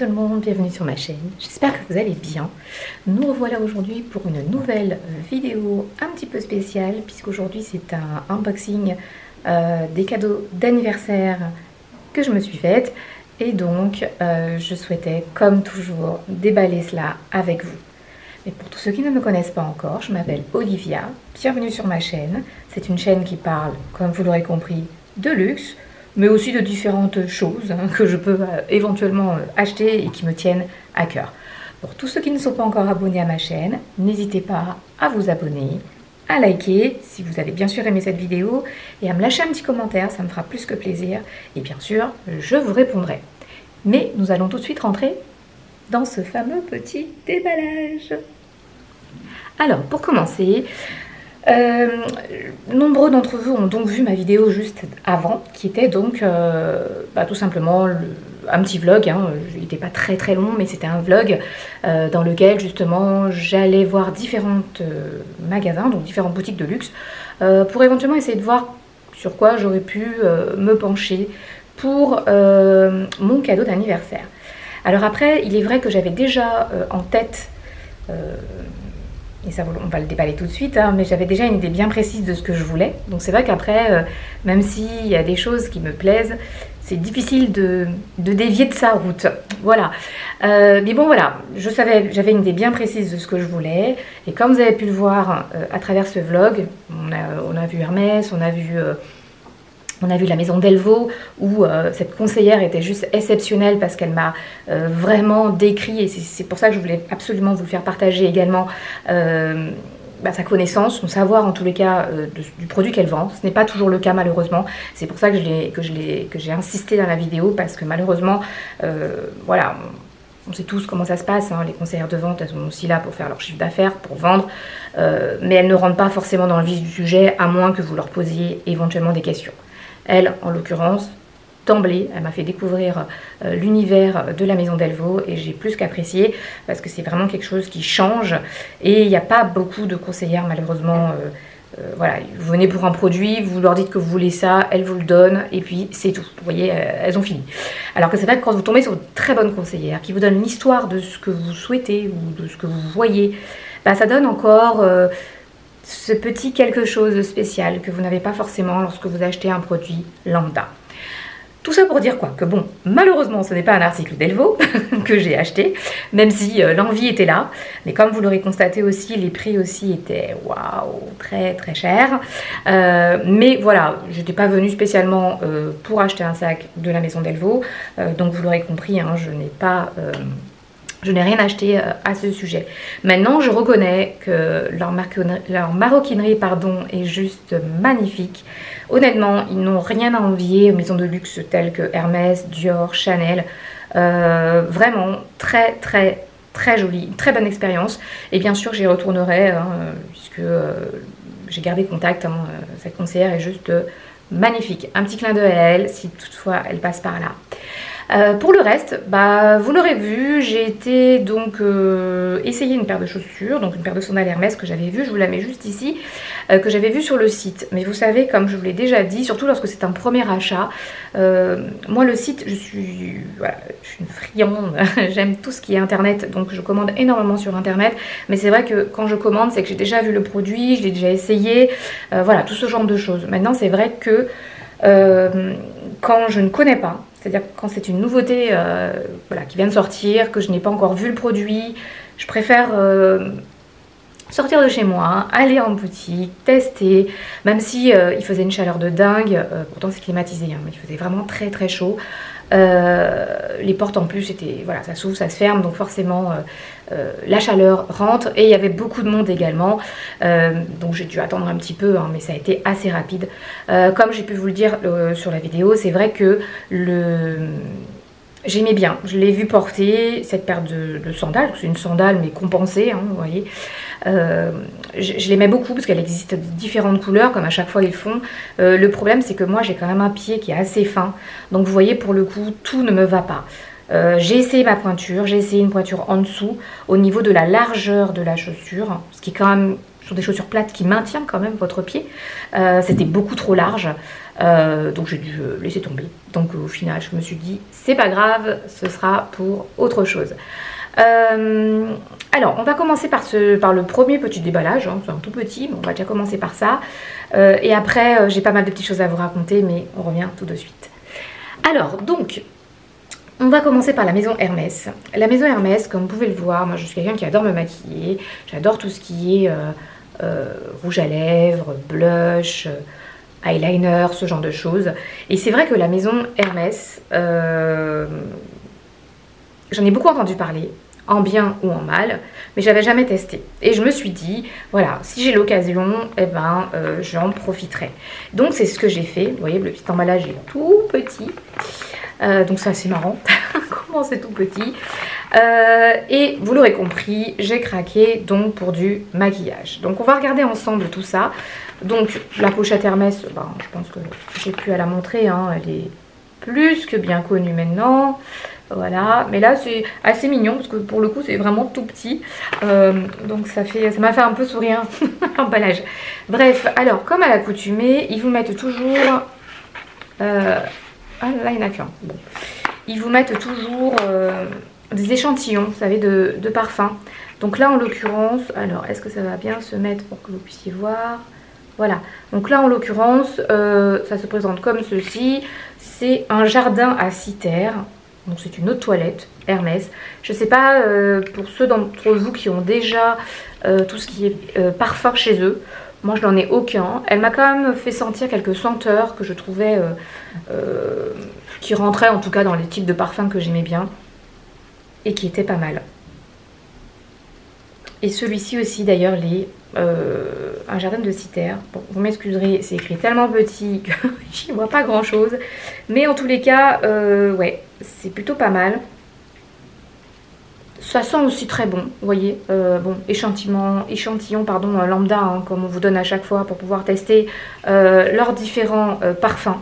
tout le monde, bienvenue sur ma chaîne, j'espère que vous allez bien. Nous revoilà aujourd'hui pour une nouvelle vidéo un petit peu spéciale, puisqu'aujourd'hui c'est un unboxing des cadeaux d'anniversaire que je me suis faite. Et donc je souhaitais comme toujours déballer cela avec vous. Mais pour tous ceux qui ne me connaissent pas encore, je m'appelle Olivia, bienvenue sur ma chaîne. C'est une chaîne qui parle, comme vous l'aurez compris, de luxe, mais aussi de différentes choses que je peux éventuellement acheter et qui me tiennent à cœur. Pour tous ceux qui ne sont pas encore abonnés à ma chaîne, n'hésitez pas à vous abonner, à liker si vous avez bien sûr aimé cette vidéo et à me lâcher un petit commentaire, ça me fera plus que plaisir. Et bien sûr, je vous répondrai. Mais nous allons tout de suite rentrer dans ce fameux petit déballage. Alors, pour commencer, nombreux d'entre vous ont donc vu ma vidéo juste avant, qui était donc tout simplement un petit vlog, il n'était pas très très long, mais c'était un vlog dans lequel justement j'allais voir différents magasins, donc différentes boutiques de luxe, pour éventuellement essayer de voir sur quoi j'aurais pu me pencher pour mon cadeau d'anniversaire. Alors après, il est vrai que j'avais déjà en tête, et ça on va le déballer tout de suite, mais j'avais déjà une idée bien précise de ce que je voulais. Donc c'est vrai qu'après, même s'il y a des choses qui me plaisent, c'est difficile de dévier de sa route. Voilà. Mais bon voilà, j'avais une idée bien précise de ce que je voulais. Et comme vous avez pu le voir à travers ce vlog, on a vu Hermès, on a vu la maison Delvaux où cette conseillère était juste exceptionnelle parce qu'elle m'a vraiment décrit, et c'est pour ça que je voulais absolument vous le faire partager également, sa connaissance, son savoir en tous les cas du produit qu'elle vend. Ce n'est pas toujours le cas malheureusement, c'est pour ça que j'ai insisté dans la vidéo, parce que malheureusement, voilà, on sait tous comment ça se passe, les conseillères de vente, elles sont aussi là pour faire leur chiffre d'affaires, pour vendre, mais elles ne rentrent pas forcément dans le vif du sujet, à moins que vous leur posiez éventuellement des questions. Elle, en l'occurrence, d'emblée, elle m'a fait découvrir l'univers de la maison Delvaux et j'ai plus qu'apprécié parce que c'est vraiment quelque chose qui change et il n'y a pas beaucoup de conseillères malheureusement. Voilà, vous venez pour un produit, vous leur dites que vous voulez ça, elles vous le donnent et puis c'est tout. Vous voyez, elles ont fini. Alors que c'est vrai que quand vous tombez sur une très bonne conseillère qui vous donne l'histoire de ce que vous souhaitez ou de ce que vous voyez, ça donne encore ce petit quelque chose de spécial que vous n'avez pas forcément lorsque vous achetez un produit lambda. Tout ça pour dire quoi? Que bon, malheureusement ce n'est pas un article Delvaux que j'ai acheté, même si l'envie était là, mais comme vous l'aurez constaté aussi, les prix aussi étaient waouh, très très chers. Mais voilà, je n'étais pas venue spécialement pour acheter un sac de la maison Delvaux, donc vous l'aurez compris, je n'ai rien acheté à ce sujet. Maintenant, je reconnais que leur maroquinerie est juste magnifique. Honnêtement, ils n'ont rien à envier aux maisons de luxe telles que Hermès, Dior, Chanel. Vraiment très très très jolie, très bonne expérience. Et bien sûr, j'y retournerai puisque j'ai gardé contact. Cette conseillère est juste magnifique. Un petit clin d'œil à elle si toutefois elle passe par là. Pour le reste, vous l'aurez vu, j'ai été donc essayer une paire de chaussures, donc une paire de sandales Hermès que j'avais vue, je vous la mets juste ici, que j'avais vue sur le site. Mais vous savez, comme je vous l'ai déjà dit, surtout lorsque c'est un premier achat, moi le site, je suis une friande, j'aime tout ce qui est internet, donc je commande énormément sur internet. Mais c'est vrai que quand je commande, c'est que j'ai déjà vu le produit, je l'ai déjà essayé, voilà, tout ce genre de choses. Maintenant, c'est vrai que quand je ne connais pas, c'est-à-dire quand c'est une nouveauté qui vient de sortir, que je n'ai pas encore vu le produit, je préfère sortir de chez moi, aller en boutique, tester, même si il faisait une chaleur de dingue, pourtant c'est climatisé, mais il faisait vraiment très très chaud. Les portes en plus, ça s'ouvre, ça se ferme, donc forcément la chaleur rentre et il y avait beaucoup de monde également, donc j'ai dû attendre un petit peu, mais ça a été assez rapide. Comme j'ai pu vous le dire sur la vidéo, c'est vrai que j'aimais bien, je l'ai vu porter cette paire de sandales, c'est une sandale mais compensée, vous voyez. Je l'aimais beaucoup parce qu'elle existe de différentes couleurs comme à chaque fois ils font. Le problème c'est que moi j'ai quand même un pied qui est assez fin, donc vous voyez pour le coup tout ne me va pas. J'ai essayé ma pointure, j'ai essayé une pointure en dessous, au niveau de la largeur de la chaussure, ce qui est quand même sur des chaussures plates qui maintiennent quand même votre pied. C'était beaucoup trop large, donc j'ai dû laisser tomber. Donc au final, je me suis dit, c'est pas grave, ce sera pour autre chose. Alors, on va commencer par le premier petit déballage, hein, c'est un tout petit, mais on va déjà commencer par ça. Et après, j'ai pas mal de petites choses à vous raconter, mais on revient tout de suite. Alors, donc, on va commencer par la maison Hermès. La maison Hermès, comme vous pouvez le voir, moi je suis quelqu'un qui adore me maquiller, j'adore tout ce qui est rouge à lèvres, blush, eyeliner, ce genre de choses. Et c'est vrai que la maison Hermès, j'en ai beaucoup entendu parler, en bien ou en mal, mais j'avais jamais testé. Et je me suis dit, voilà, si j'ai l'occasion, eh ben, j'en profiterai. Donc c'est ce que j'ai fait. Vous voyez, le petit emballage est tout petit. Donc c'est assez marrant, comment c'est tout petit. Et vous l'aurez compris, j'ai craqué donc pour du maquillage. Donc on va regarder ensemble tout ça. Donc la pochette Hermès, ben, je pense que j'ai pu à la montrer, hein, elle est plus que bien connue maintenant. Voilà, mais là c'est assez mignon parce que pour le coup c'est vraiment tout petit, donc ça m'a fait un peu sourire l'emballage. Bref, alors comme à l'accoutumée, ils vous mettent toujours ah là il n'y en a qu'un. Bon. Ils vous mettent toujours des échantillons, vous savez, de parfums. Donc là en l'occurrence, alors est-ce que ça va bien se mettre pour que vous puissiez voir? Voilà, donc là en l'occurrence ça se présente comme ceci. C'est un jardin à citerre. Donc c'est une eau de toilette Hermès. Je ne sais pas pour ceux d'entre vous qui ont déjà tout ce qui est parfum chez eux. Moi je n'en ai aucun. Elle m'a quand même fait sentir quelques senteurs que je trouvais qui rentraient en tout cas dans les types de parfums que j'aimais bien. Et qui étaient pas mal. Et celui-ci aussi d'ailleurs, un jardin de citerre. Bon, vous m'excuserez, c'est écrit tellement petit que j'y vois pas grand chose. Mais en tous les cas, ouais, c'est plutôt pas mal. Ça sent aussi très bon, vous voyez. Bon, échantillon pardon, lambda, hein, comme on vous donne à chaque fois pour pouvoir tester leurs différents parfums.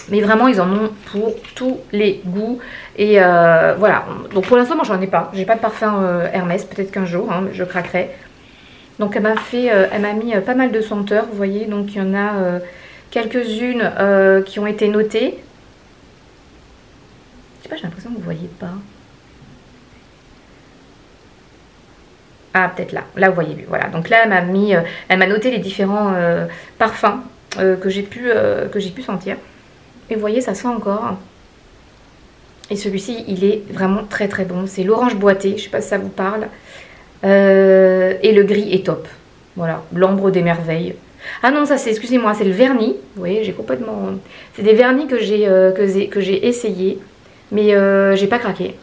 Mais vraiment, ils en ont pour tous les goûts. Et voilà. Donc pour l'instant, moi, j'en ai pas. J'ai pas de parfum Hermès. Peut-être qu'un jour, hein, je craquerai. Donc elle m'a mis pas mal de senteurs, vous voyez. Donc il y en a quelques-unes qui ont été notées. Je sais pas, j'ai l'impression que vous voyez pas. Ah, peut-être là. Là, vous voyez mieux. Voilà. Donc là, elle m'a noté les différents parfums que j'ai pu sentir. Et vous voyez, ça sent encore. Et celui-ci, il est vraiment très très bon. C'est l'orange boité, je ne sais pas si ça vous parle. Et le gris est top. Voilà, l'ambre des merveilles. Ah non, ça c'est, excusez-moi, c'est le vernis. Vous voyez, j'ai complètement... C'est des vernis que j'ai essayé, mais j'ai pas craqué.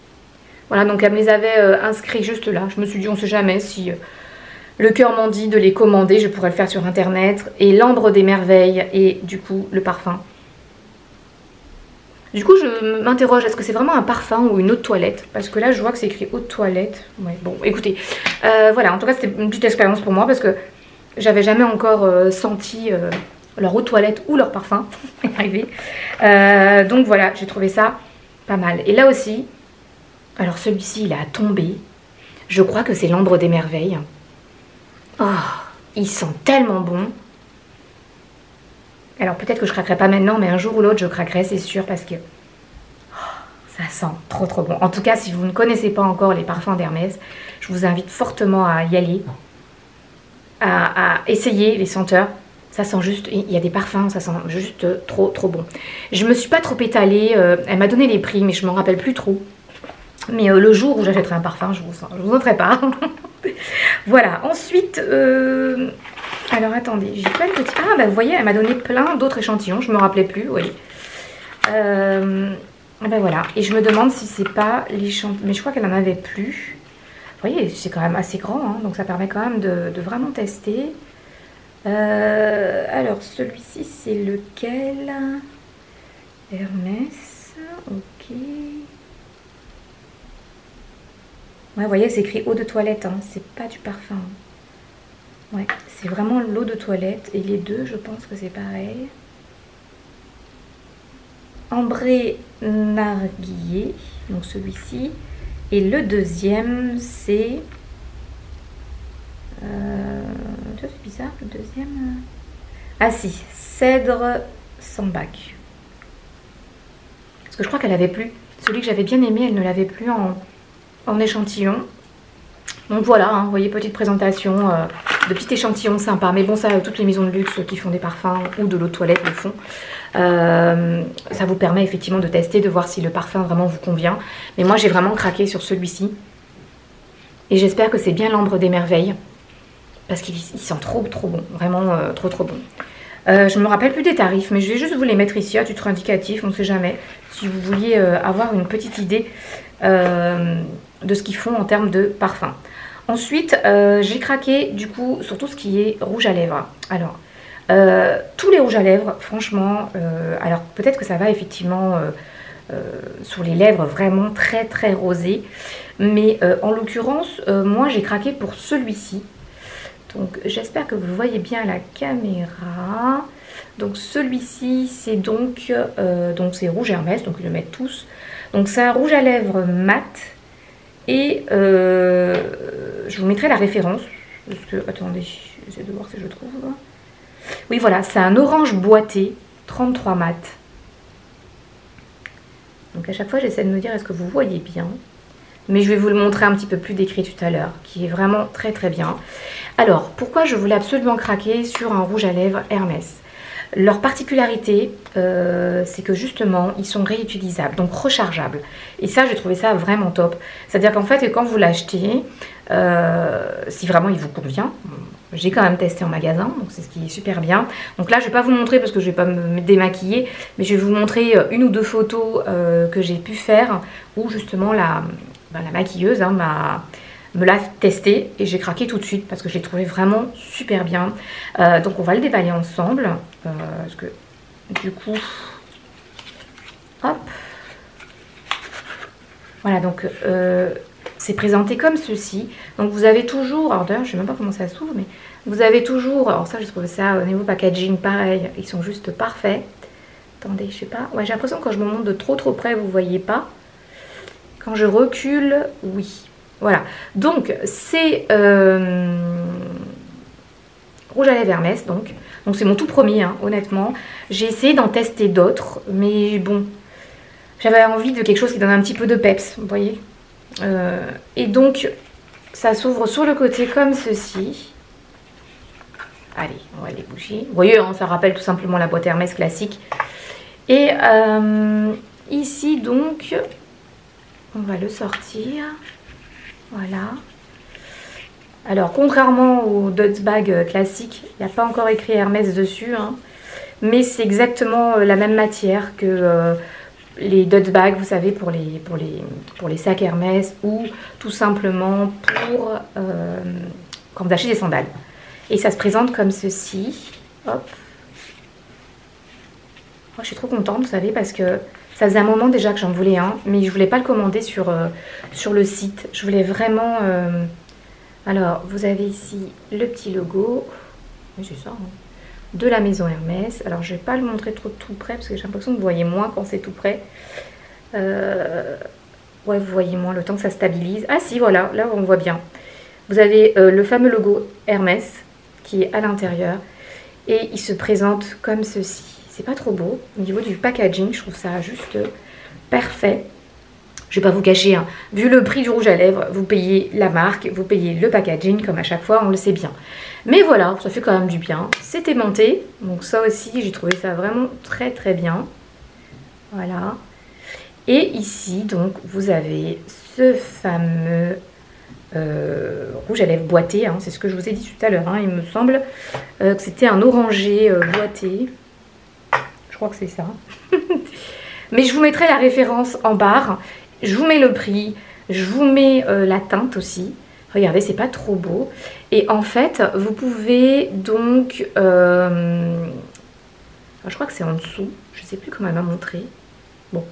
Voilà, donc elle me les avait inscrits juste là. Je me suis dit, on sait jamais si le cœur m'en dit de les commander. Je pourrais le faire sur internet. Et l'ambre des merveilles et du coup, le parfum. Du coup, je m'interroge, est-ce que c'est vraiment un parfum ou une eau de toilette? Parce que là, je vois que c'est écrit eau de toilette. Ouais, bon, écoutez, voilà, en tout cas, c'était une petite expérience pour moi parce que j'avais jamais encore senti leur eau de toilette ou leur parfum arriver. Donc voilà, j'ai trouvé ça pas mal. Et là aussi, alors celui-ci, il a tombé. Je crois que c'est l'ambre des merveilles. Oh, il sent tellement bon. Alors peut-être que je craquerai pas maintenant, mais un jour ou l'autre je craquerai, c'est sûr, parce que ça sent trop trop bon. En tout cas, si vous ne connaissez pas encore les parfums d'Hermès, je vous invite fortement à y aller, à essayer les senteurs. Ça sent juste, il y a des parfums, ça sent juste trop trop bon. Je me suis pas trop étalée, elle m'a donné les prix, mais je m'en rappelle plus trop. Mais le jour où j'achèterai un parfum, je vous en ferai pas. Voilà, ensuite... alors attendez, j'ai plein de petits... Ah bah vous voyez, elle m'a donné plein d'autres échantillons, je me rappelais plus, oui. Ben voilà, et je me demande si c'est pas l'échantillon... Mais je crois qu'elle en avait plus. Vous voyez, c'est quand même assez grand, hein, donc ça permet quand même de vraiment tester. Alors celui-ci c'est lequel? Hermès, ok. Ouais, vous voyez, c'est écrit eau de toilette, hein, c'est pas du parfum. Ouais, c'est vraiment l'eau de toilette. Et les deux, je pense que c'est pareil. Ambré Narguillet, donc celui-ci. Et le deuxième, c'est... c'est bizarre, le deuxième... Ah si, Cèdre Sambac. Parce que je crois qu'elle avait plus. Celui que j'avais bien aimé, elle ne l'avait plus en échantillon. Donc voilà, hein, vous voyez, petite présentation de petit échantillon sympa. Mais bon, ça, toutes les maisons de luxe qui font des parfums ou de l'eau de toilette le font. Ça vous permet effectivement de tester, de voir si le parfum vraiment vous convient. Mais moi, j'ai vraiment craqué sur celui-ci. Et j'espère que c'est bien l'ambre des merveilles. Parce qu'il sent trop bon. Vraiment trop bon. Je ne me rappelle plus des tarifs, mais je vais juste vous les mettre ici à titre indicatif, on ne sait jamais. Si vous vouliez avoir une petite idée de ce qu'ils font en termes de parfum. Ensuite, j'ai craqué du coup sur tout ce qui est rouge à lèvres. Alors, tous les rouges à lèvres, franchement, alors peut-être que ça va effectivement sur les lèvres vraiment très rosées. Mais en l'occurrence, moi j'ai craqué pour celui-ci. Donc j'espère que vous le voyez bien à la caméra. Donc celui-ci c'est donc c'est rouge Hermès, donc ils le mettent tous. Donc c'est un rouge à lèvres mat. Et je vous mettrai la référence. Parce que, attendez, j'essaie de voir si je trouve. Oui voilà, c'est un orange boité, 33 mat. Donc à chaque fois j'essaie de me dire est-ce que vous voyez bien. Mais je vais vous le montrer un petit peu plus décrit tout à l'heure, qui est vraiment très bien. Alors, pourquoi je voulais absolument craquer sur un rouge à lèvres Hermès? Leur particularité, c'est que justement, ils sont réutilisables, donc rechargeables. Et ça, j'ai trouvé ça vraiment top. C'est-à-dire qu'en fait, quand vous l'achetez, si vraiment il vous convient, j'ai quand même testé en magasin, donc c'est ce qui est super bien. Donc là, je ne vais pas vous montrer parce que je ne vais pas me démaquiller, mais je vais vous montrer une ou deux photos que j'ai pu faire, où justement la maquilleuse me l'a testé et j'ai craqué tout de suite parce que je l'ai trouvé vraiment super bien. Donc on va le déballer ensemble parce que du coup, hop, voilà, donc c'est présenté comme ceci. Donc vous avez toujours, alors d'ailleurs je sais même pas comment ça s'ouvre, mais vous avez toujours, alors ça j'ai trouvé ça au niveau packaging pareil, ils sont juste parfaits. Attendez, je sais pas, ouais j'ai l'impression que quand je me montre de trop près vous voyez pas. Quand je recule, oui. Voilà. Donc, c'est rouge à lèvres Hermès, donc. Donc, c'est mon tout premier, hein, honnêtement. J'ai essayé d'en tester d'autres, mais bon, j'avais envie de quelque chose qui donne un petit peu de peps, vous voyez. Et donc, ça s'ouvre sur le côté comme ceci. Allez, on va les bouger. Vous voyez, hein, ça rappelle tout simplement la boîte Hermès classique. Et ici, donc... on va le sortir. Voilà. Alors, contrairement au Dutch Bag classique, il n'y a pas encore écrit Hermès dessus. Hein, mais c'est exactement la même matière que les Dutch Bag, vous savez, pour les sacs Hermès ou tout simplement pour quand vous achetez des sandales. Et ça se présente comme ceci. Hop. Moi, je suis trop contente, vous savez, parce que ça faisait un moment déjà que j'en voulais un, mais je voulais pas le commander sur le site. Je voulais vraiment... Alors, vous avez ici le petit logo. Oui, c'est ça. Hein, de la maison Hermès. Alors, je vais pas le montrer trop tout près, parce que j'ai l'impression que vous voyez moins quand c'est tout près. Ouais, vous voyez moins le temps que ça stabilise. Ah si, voilà, là on voit bien. Vous avez le fameux logo Hermès qui est à l'intérieur. Et il se présente comme ceci. C'est pas trop beau. Au niveau du packaging, je trouve ça juste parfait. Je vais pas vous cacher, hein. Vu le prix du rouge à lèvres, vous payez la marque, vous payez le packaging, comme à chaque fois, on le sait bien. Mais voilà, ça fait quand même du bien. C'est aimanté, donc ça aussi, j'ai trouvé ça vraiment très bien. Voilà. Et ici, donc, vous avez ce fameux rouge à lèvres boité. Hein. C'est ce que je vous ai dit tout à l'heure. Hein. Il me semble que c'était un orangé boité. Je crois que c'est ça. Mais je vous mettrai la référence en barre. Je vous mets le prix. Je vous mets la teinte aussi. Regardez, c'est pas trop beau. Et en fait, vous pouvez donc... je crois que c'est en dessous. Je sais plus comment elle m'a montré. Bon.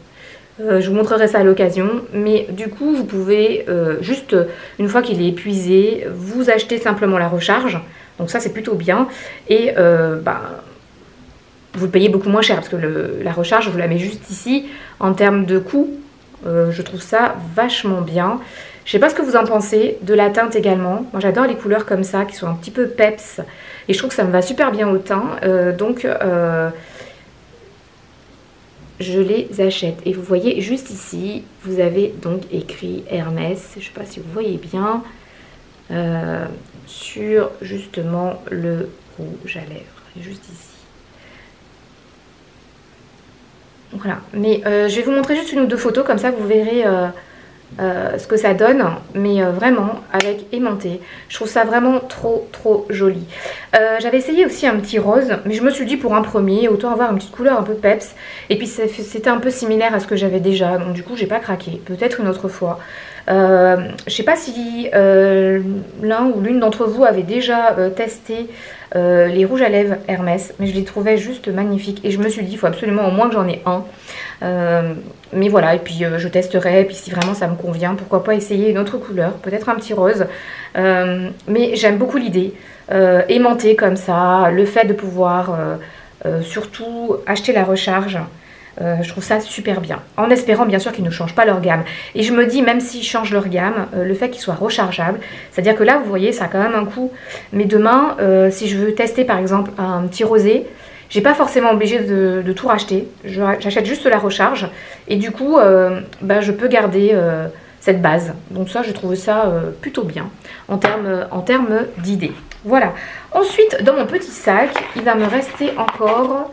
Je vous montrerai ça à l'occasion. Mais du coup, vous pouvez juste, une fois qu'il est épuisé, vous acheter simplement la recharge. Donc ça, c'est plutôt bien. Et vous le payez beaucoup moins cher parce que la recharge, je vous la mets juste ici. En termes de coût, je trouve ça vachement bien. Je sais pas ce que vous en pensez, de la teinte également. Moi j'adore les couleurs comme ça, qui sont un petit peu peps. Et je trouve que ça me va super bien au teint. Donc je les achète. Et vous voyez juste ici, vous avez donc écrit Hermès. Je sais pas si vous voyez bien. Sur justement le rouge à lèvres. Juste ici. Voilà. Mais je vais vous montrer juste une ou deux photos, comme ça vous verrez... ce que ça donne, mais vraiment avec aimanté. Je trouve ça vraiment trop joli. J'avais essayé aussi un petit rose, mais je me suis dit pour un premier, autant avoir une petite couleur un peu peps. Et puis c'était un peu similaire à ce que j'avais déjà, donc du coup j'ai pas craqué. Peut-être une autre fois. Je sais pas si l'un ou l'une d'entre vous avait déjà testé les rouges à lèvres Hermès, mais je les trouvais juste magnifiques. Et je me suis dit, il faut absolument au moins que j'en ai un. Mais voilà, et puis je testerai, et puis si vraiment ça me convient, pourquoi pas essayer une autre couleur, peut-être un petit rose. Mais j'aime beaucoup l'idée, aimanté comme ça, le fait de pouvoir surtout acheter la recharge. Je trouve ça super bien, en espérant bien sûr qu'ils ne changent pas leur gamme. Et je me dis, même s'ils changent leur gamme, le fait qu'ils soient rechargeables, c'est-à-dire que là vous voyez ça a quand même un coût. Mais demain, si je veux tester par exemple un petit rosé, j'ai pas forcément obligé de tout racheter, j'achète juste la recharge et du coup je peux garder cette base. Donc ça, j'ai trouvé ça plutôt bien en termes d'idées. Voilà. Ensuite, dans mon petit sac, il va me rester encore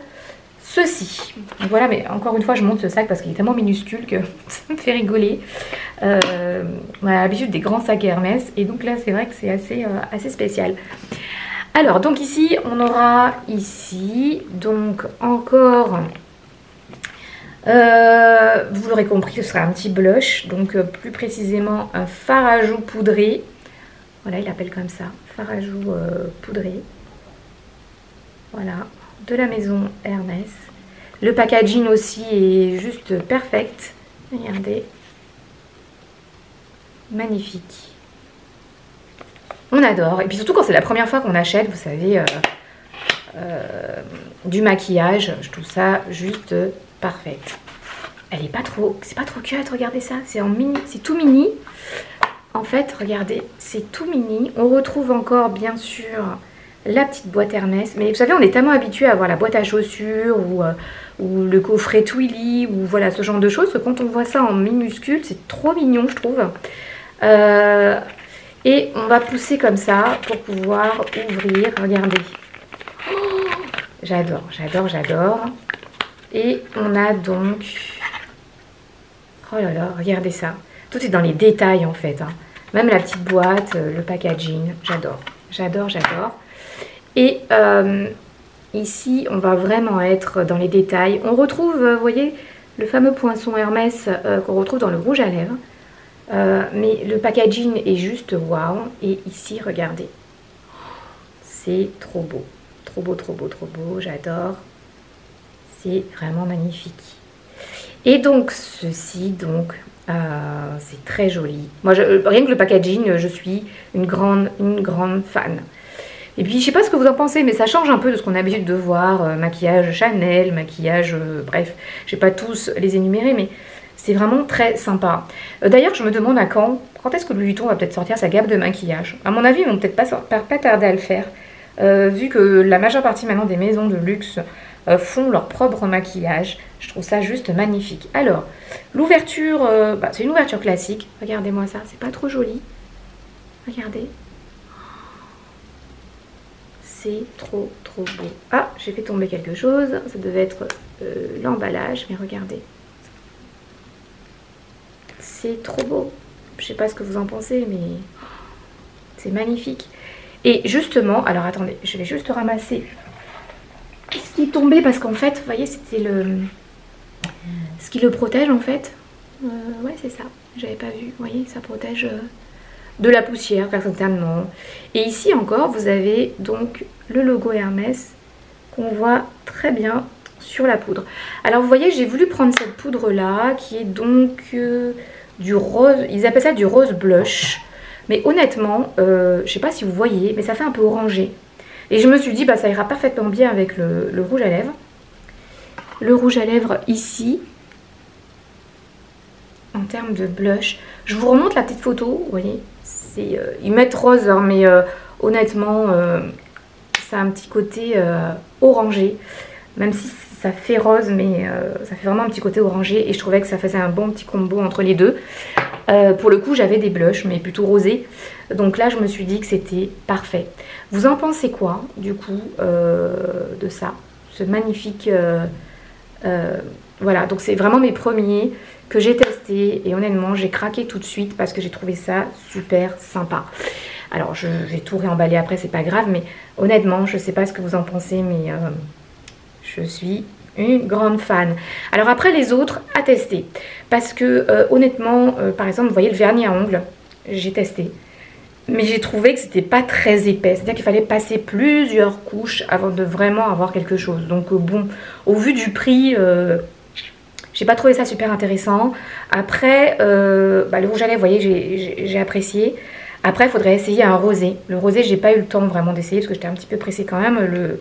ceci. Donc voilà, mais encore une fois, je monte ce sac parce qu'il est tellement minuscule que ça me fait rigoler. On a l'habitude des grands sacs Hermès et donc là, c'est vrai que c'est assez spécial. Alors, donc ici, on aura ici, donc encore, vous l'aurez compris, ce sera un petit blush, donc plus précisément un fard à joues poudré. Voilà, il appelle comme ça, fard à joues poudré. Voilà, de la maison Hermès. Le packaging aussi est juste perfect. Regardez, magnifique. On adore. Et puis surtout quand c'est la première fois qu'on achète, vous savez, du maquillage, je trouve ça juste parfait. Elle est pas trop, c'est pas trop cut, regardez ça, c'est en mini, c'est tout mini. En fait, regardez, c'est tout mini. On retrouve encore bien sûr la petite boîte Hermès. Mais vous savez, on est tellement habitué à avoir la boîte à chaussures ou le coffret Twilly ou voilà ce genre de choses que quand on voit ça en minuscule, c'est trop mignon, je trouve. Et on va pousser comme ça pour pouvoir ouvrir. Regardez. Oh, j'adore, j'adore, j'adore. Et on a donc... Oh là là, regardez ça. Tout est dans les détails en fait. Hein. Même la petite boîte, le packaging. J'adore, j'adore, j'adore. Et ici, on va vraiment être dans les détails. On retrouve, vous voyez, le fameux poinçon Hermès qu'on retrouve dans le rouge à lèvres. Mais le packaging est juste waouh. Et ici, regardez. C'est trop beau. Trop beau, trop beau, trop beau. J'adore. C'est vraiment magnifique. Et donc, ceci, donc, c'est très joli. Moi, rien que le packaging, je suis une grande fan. Et puis, je sais pas ce que vous en pensez, mais ça change un peu de ce qu'on a l'habitude de voir. Maquillage Chanel, maquillage, bref. Je vais pas tous les énumérer, mais... c'est vraiment très sympa. D'ailleurs, je me demande à quand est-ce que Louis Vuitton va peut-être sortir sa gamme de maquillage. À mon avis, ils vont peut-être pas tarder à le faire. Vu que la majeure partie maintenant des maisons de luxe font leur propre maquillage. Je trouve ça juste magnifique. Alors, l'ouverture, c'est une ouverture classique. Regardez-moi ça, c'est pas trop joli. Regardez. C'est trop beau. Ah, j'ai fait tomber quelque chose. Ça devait être l'emballage, mais regardez. C'est trop beau. Je sais pas ce que vous en pensez, mais c'est magnifique. Et justement, alors attendez, je vais juste ramasser ce qui est tombé parce qu'en fait, vous voyez, c'était ce qui le protège en fait. Ouais, c'est ça. J'avais pas vu. Vous voyez, ça protège de la poussière, certainement. Et ici encore, vous avez donc le logo Hermès qu'on voit très bien sur la poudre. Alors vous voyez, j'ai voulu prendre cette poudre là qui est donc du rose, ils appellent ça du rose blush, mais honnêtement je sais pas si vous voyez, mais ça fait un peu orangé et je me suis dit ça ira parfaitement bien avec le rouge à lèvres. le rouge à lèvres ici. En termes de blush, je vous remonte la petite photo, vous voyez, ils mettent rose, hein, mais honnêtement, ça a un petit côté orangé, même si ça fait rose, mais ça fait vraiment un petit côté orangé, et je trouvais que ça faisait un bon petit combo entre les deux. Pour le coup, j'avais des blushs, mais plutôt rosés, donc là, je me suis dit que c'était parfait. Vous en pensez quoi, du coup, de ça, ce magnifique... voilà, donc c'est vraiment mes premiers que j'ai testé et honnêtement j'ai craqué tout de suite parce que j'ai trouvé ça super sympa. Alors je vais tout réemballer après, c'est pas grave, mais honnêtement je sais pas ce que vous en pensez, mais je suis une grande fan. Alors après les autres à tester parce que honnêtement par exemple vous voyez le vernis à ongles, j'ai testé. Mais j'ai trouvé que c'était pas très épais, c'est-à-dire qu'il fallait passer plusieurs couches avant de vraiment avoir quelque chose. Donc bon, au vu du prix, j'ai pas trouvé ça super intéressant. Après, le rouge à lèvres, vous voyez, j'ai apprécié. Après, il faudrait essayer un rosé. Le rosé, j'ai pas eu le temps vraiment d'essayer parce que j'étais un petit peu pressée quand même.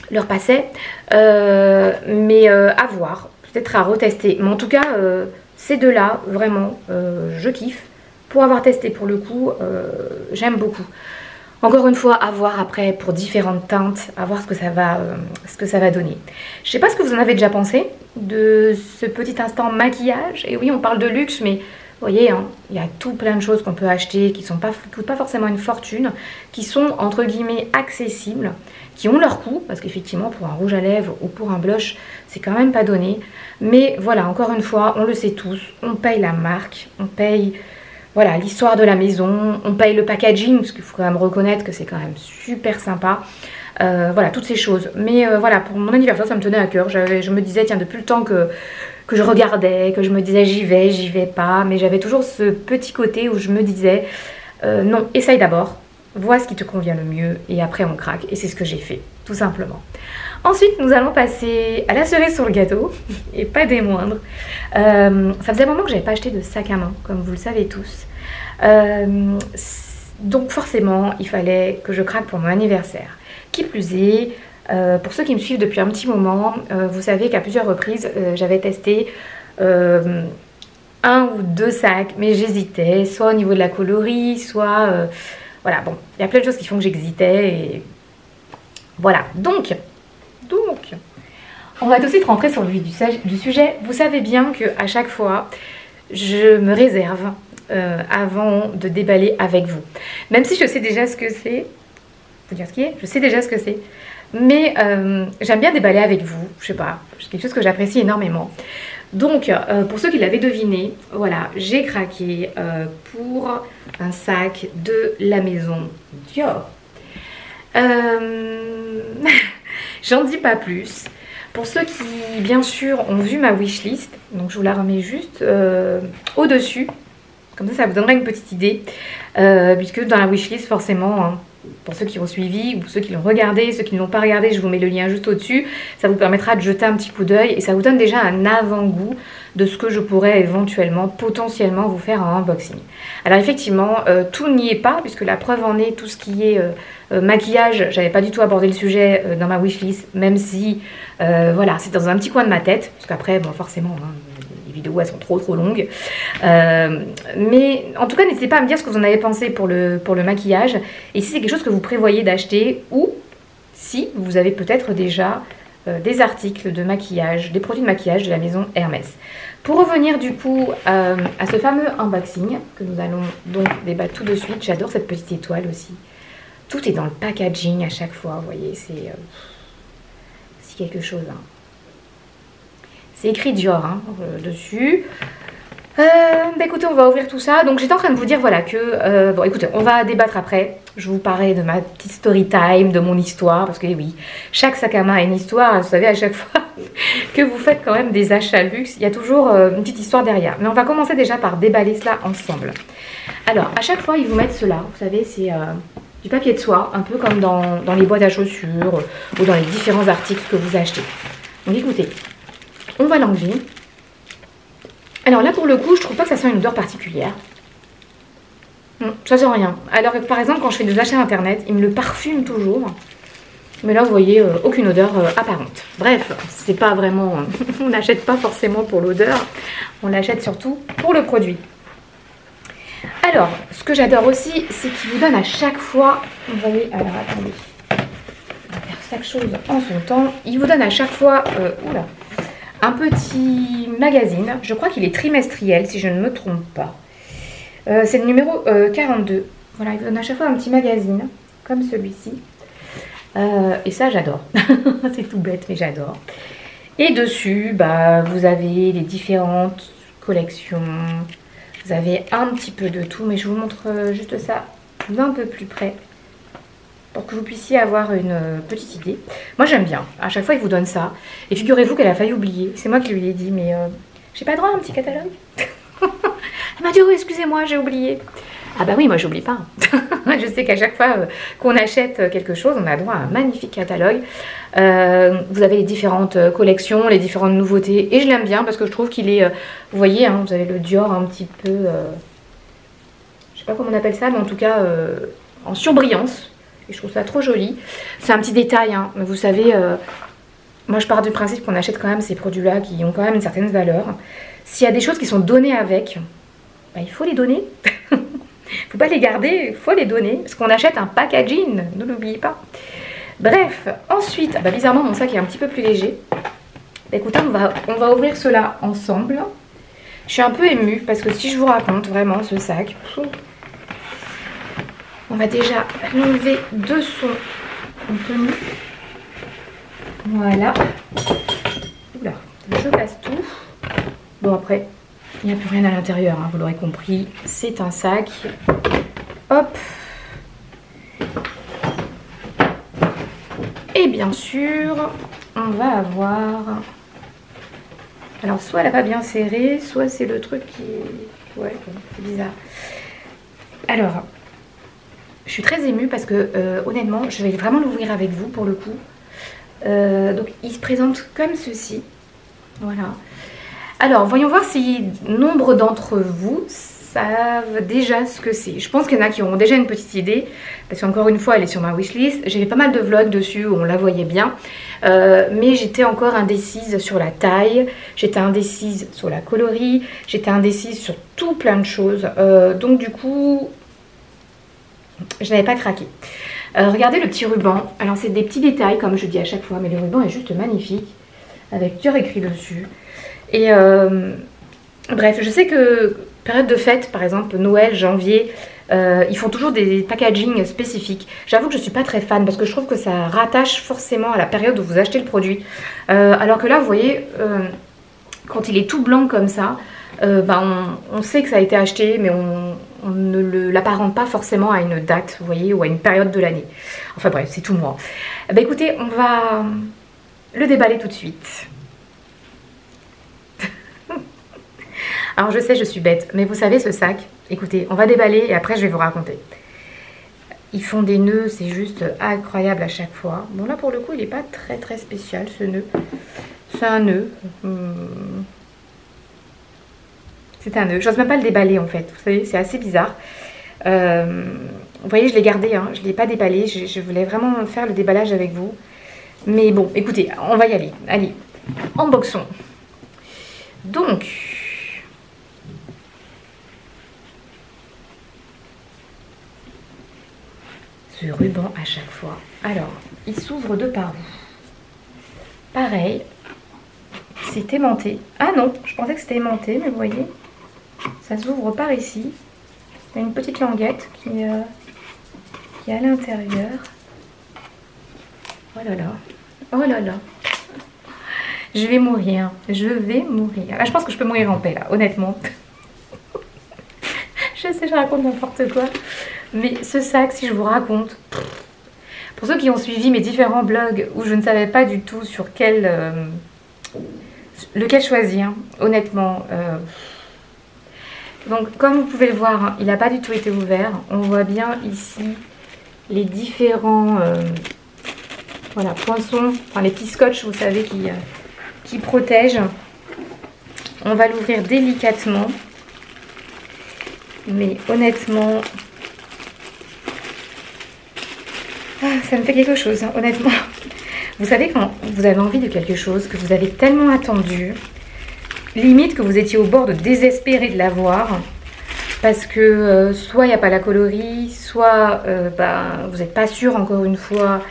L'heure passait. Mais à voir, peut-être à retester. Mais en tout cas, ces deux-là, vraiment, je kiffe. Pour avoir testé pour le coup, j'aime beaucoup. Encore une fois, à voir après pour différentes teintes, à voir ce que ça va donner. Je sais pas ce que vous en avez déjà pensé de ce petit instant maquillage. Et oui, on parle de luxe, mais vous voyez, hein, il y a tout plein de choses qu'on peut acheter qui coûtent pas forcément une fortune, qui sont entre guillemets accessibles, qui ont leur coût, parce qu'effectivement pour un rouge à lèvres ou pour un blush, c'est quand même pas donné. Mais voilà, encore une fois, on le sait tous, on paye la marque, on paye... Voilà, l'histoire de la maison, on paye le packaging, parce qu'il faut quand même reconnaître que c'est quand même super sympa. Voilà, toutes ces choses. Mais voilà, pour mon anniversaire, ça me tenait à cœur. Je me disais, tiens, depuis le temps que je regardais, que je me disais j'y vais pas. Mais j'avais toujours ce petit côté où je me disais, non, essaye d'abord, vois ce qui te convient le mieux, et après on craque. Et c'est ce que j'ai fait, tout simplement. Ensuite, nous allons passer à la cerise sur le gâteau, et pas des moindres. Ça faisait un moment que j'avais pas acheté de sac à main, comme vous le savez tous. Donc forcément, il fallait que je craque pour mon anniversaire. Qui plus est, pour ceux qui me suivent depuis un petit moment, vous savez qu'à plusieurs reprises, j'avais testé un ou deux sacs, mais j'hésitais, soit au niveau de la coloris, soit... voilà, bon, il y a plein de choses qui font que j'hésitais, et voilà. Donc, on va tout de suite rentrer sur le vif du sujet. Vous savez bien qu'à chaque fois, je me réserve avant de déballer avec vous. Même si je sais déjà ce que c'est, faut dire ce qui est, je sais déjà ce que c'est. Mais j'aime bien déballer avec vous, je sais pas, c'est quelque chose que j'apprécie énormément. Donc, pour ceux qui l'avaient deviné, voilà, j'ai craqué pour un sac de la maison Dior. J'en dis pas plus. Pour ceux qui, bien sûr, ont vu ma wishlist, donc je vous la remets juste au-dessus. Comme ça vous donnera une petite idée. Puisque dans la wishlist, forcément, hein, pour ceux qui ont suivi ou ceux qui l'ont regardé, ceux qui ne l'ont pas regardé, je vous mets le lien juste au-dessus. Ça vous permettra de jeter un petit coup d'œil et ça vous donne déjà un avant-goût de ce que je pourrais éventuellement, potentiellement vous faire en unboxing. Alors effectivement, tout n'y est pas, puisque la preuve en est, tout ce qui est maquillage, j'avais pas du tout abordé le sujet dans ma wishlist, même si, voilà, c'est dans un petit coin de ma tête, parce qu'après, bon, forcément, hein, les vidéos, elles sont trop longues. Mais en tout cas, n'hésitez pas à me dire ce que vous en avez pensé pour le maquillage, et si c'est quelque chose que vous prévoyez d'acheter, ou si vous avez peut-être déjà... des articles de maquillage, des produits de maquillage de la maison Hermès. Pour revenir du coup à ce fameux unboxing que nous allons donc débattre tout de suite, j'adore cette petite étoile aussi. Tout est dans le packaging à chaque fois, vous voyez, c'est quelque chose. Hein. C'est écrit Dior hein, dessus. Bah écoutez, on va ouvrir tout ça. Donc j'étais en train de vous dire voilà que bon écoutez, on va débattre après. Je vous parlerai de ma petite story time, de mon histoire, parce que oui, chaque sac à main a une histoire. Vous savez, à chaque fois que vous faites quand même des achats luxe, il y a toujours une petite histoire derrière. Mais on va commencer déjà par déballer cela ensemble. Alors à chaque fois ils vous mettent cela, vous savez, c'est du papier de soie, un peu comme dans les boîtes à chaussures ou dans les différents articles que vous achetez. Donc écoutez, on va l'enlever. Alors là pour le coup je trouve pas que ça sent une odeur particulière. Non, ça sent rien. Alors par exemple quand je fais des achats internet, ils me le parfument toujours. Mais là, vous voyez, aucune odeur apparente. Bref, c'est pas vraiment... on n'achète pas forcément pour l'odeur. On l'achète surtout pour le produit. Alors, ce que j'adore aussi, c'est qu'il vous donne à chaque fois... Vous voyez, alors attendez. On va faire chaque chose en son temps. Il vous donne à chaque fois... oula, un petit magazine. Je crois qu'il est trimestriel, si je ne me trompe pas. C'est le numéro 42. Voilà, il vous donne à chaque fois un petit magazine, comme celui-ci. Et ça, j'adore. C'est tout bête, mais j'adore. Et dessus, bah, vous avez les différentes collections. Vous avez un petit peu de tout, mais je vous montre juste ça d'un peu plus près pour que vous puissiez avoir une petite idée. Moi, j'aime bien. À chaque fois, il vous donne ça. Et figurez-vous qu'elle a failli oublier. C'est moi qui lui ai dit, mais j'ai pas droit à un petit catalogue. Elle m'a dit, oui, excusez-moi, j'ai oublié. Ah bah oui, moi j'oublie pas. Je sais qu'à chaque fois qu'on achète quelque chose, on a droit à un magnifique catalogue. Vous avez les différentes collections, les différentes nouveautés. Et je l'aime bien parce que je trouve qu'il est... vous voyez, hein, vous avez le Dior un petit peu... je sais pas comment on appelle ça, mais en tout cas en surbrillance. Et je trouve ça trop joli. C'est un petit détail, hein. Vous savez... moi je pars du principe qu'on achète quand même ces produits-là qui ont quand même une certaine valeur. S'il y a des choses qui sont données avec, bah, il faut les donner. Faut pas les garder, il faut les donner, parce qu'on achète un packaging, ne l'oubliez pas. Bref, ensuite, bah bizarrement mon sac est un petit peu plus léger. Bah, écoutez, on va ouvrir cela ensemble. Je suis un peu émue, parce que si je vous raconte vraiment ce sac, on va déjà l'enlever de son contenu. Voilà. Oula, je casse tout. Bon après... il n'y a plus rien à l'intérieur, hein, vous l'aurez compris. C'est un sac. Hop. Et bien sûr, on va avoir... alors, soit elle n'a pas bien serré, soit c'est le truc qui... ouais, c'est bizarre. Alors, je suis très émue parce que, honnêtement, je vais vraiment l'ouvrir avec vous pour le coup. Donc, il se présente comme ceci. Voilà. Alors, voyons voir si nombre d'entre vous savent déjà ce que c'est. Je pense qu'il y en a qui auront déjà une petite idée, parce qu'encore une fois, elle est sur ma wishlist. J'ai fait pas mal de vlogs dessus où on la voyait bien, mais j'étais encore indécise sur la taille, j'étais indécise sur la coloris, j'étais indécise sur tout plein de choses. Donc du coup, je n'avais pas craqué. Regardez le petit ruban. Alors, c'est des petits détails, comme je dis à chaque fois, mais le ruban est juste magnifique, avec Dior écrit dessus. Et bref, je sais que période de fête, par exemple Noël, janvier, ils font toujours des packaging spécifiques. J'avoue que je ne suis pas très fan parce que je trouve que ça rattache forcément à la période où vous achetez le produit. Alors que là, vous voyez, quand il est tout blanc comme ça, on sait que ça a été acheté, mais on ne l'apparente pas forcément à une date, vous voyez, ou à une période de l'année. Enfin bref, c'est tout moi. Bah écoutez, on va le déballer tout de suite. Alors je sais, je suis bête, mais vous savez ce sac, écoutez, on va déballer et après je vais vous raconter. Ils font des nœuds, c'est juste incroyable à chaque fois. Bon là pour le coup il n'est pas très très spécial ce nœud. C'est un nœud. C'est un nœud, j'ose même pas le déballer en fait, vous savez, c'est assez bizarre. Vous voyez, je l'ai gardé, hein. Je ne l'ai pas déballé, je voulais vraiment faire le déballage avec vous. Mais bon, écoutez, on va y aller. Allez, unboxons. Donc... ce ruban à chaque fois. Alors, il s'ouvre de par où? Pareil, c'est aimanté. Ah non, je pensais que c'était aimanté, mais vous voyez, ça s'ouvre par ici. Il y a une petite languette qui est à l'intérieur. Oh là là, oh là là. Je vais mourir, je vais mourir. Ah, je pense que je peux mourir en paix là, honnêtement. Je sais, je raconte n'importe quoi. Mais ce sac, si je vous raconte, pour ceux qui ont suivi mes différents blogs où je ne savais pas du tout sur lequel choisir, honnêtement. Donc comme vous pouvez le voir, hein, il n'a pas du tout été ouvert. On voit bien ici les différents voilà, poinçons, enfin les petits scotch, vous savez, qui protègent. On va l'ouvrir délicatement. Mais honnêtement... ah, ça me fait quelque chose, hein, honnêtement. Vous savez quand vous avez envie de quelque chose, que vous avez tellement attendu, limite que vous étiez au bord de désespérer de l'avoir, parce que soit il n'y a pas la coloris, soit vous n'êtes pas sûr encore une fois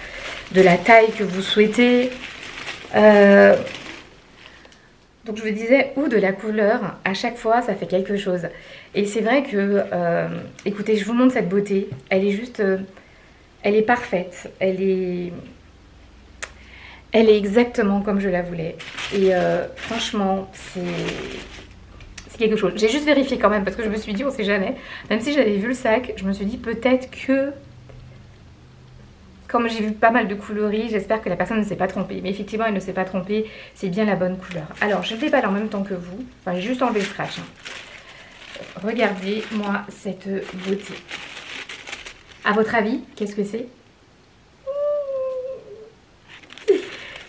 de la taille que vous souhaitez. Donc je vous disais, ou de la couleur, à chaque fois ça fait quelque chose. Et c'est vrai que, écoutez, je vous montre cette beauté, elle est juste, elle est parfaite, elle est exactement comme je la voulais. Et franchement, c'est quelque chose. J'ai juste vérifié quand même parce que je me suis dit, on sait jamais. Même si j'avais vu le sac, je me suis dit peut-être que, comme j'ai vu pas mal de coloris, j'espère que la personne ne s'est pas trompée. Mais effectivement, elle ne s'est pas trompée, c'est bien la bonne couleur. Alors, je le déballe en même temps que vous. Enfin, j'ai juste enlevé le scratch. Regardez-moi cette beauté. À votre avis, qu'est-ce que c'est?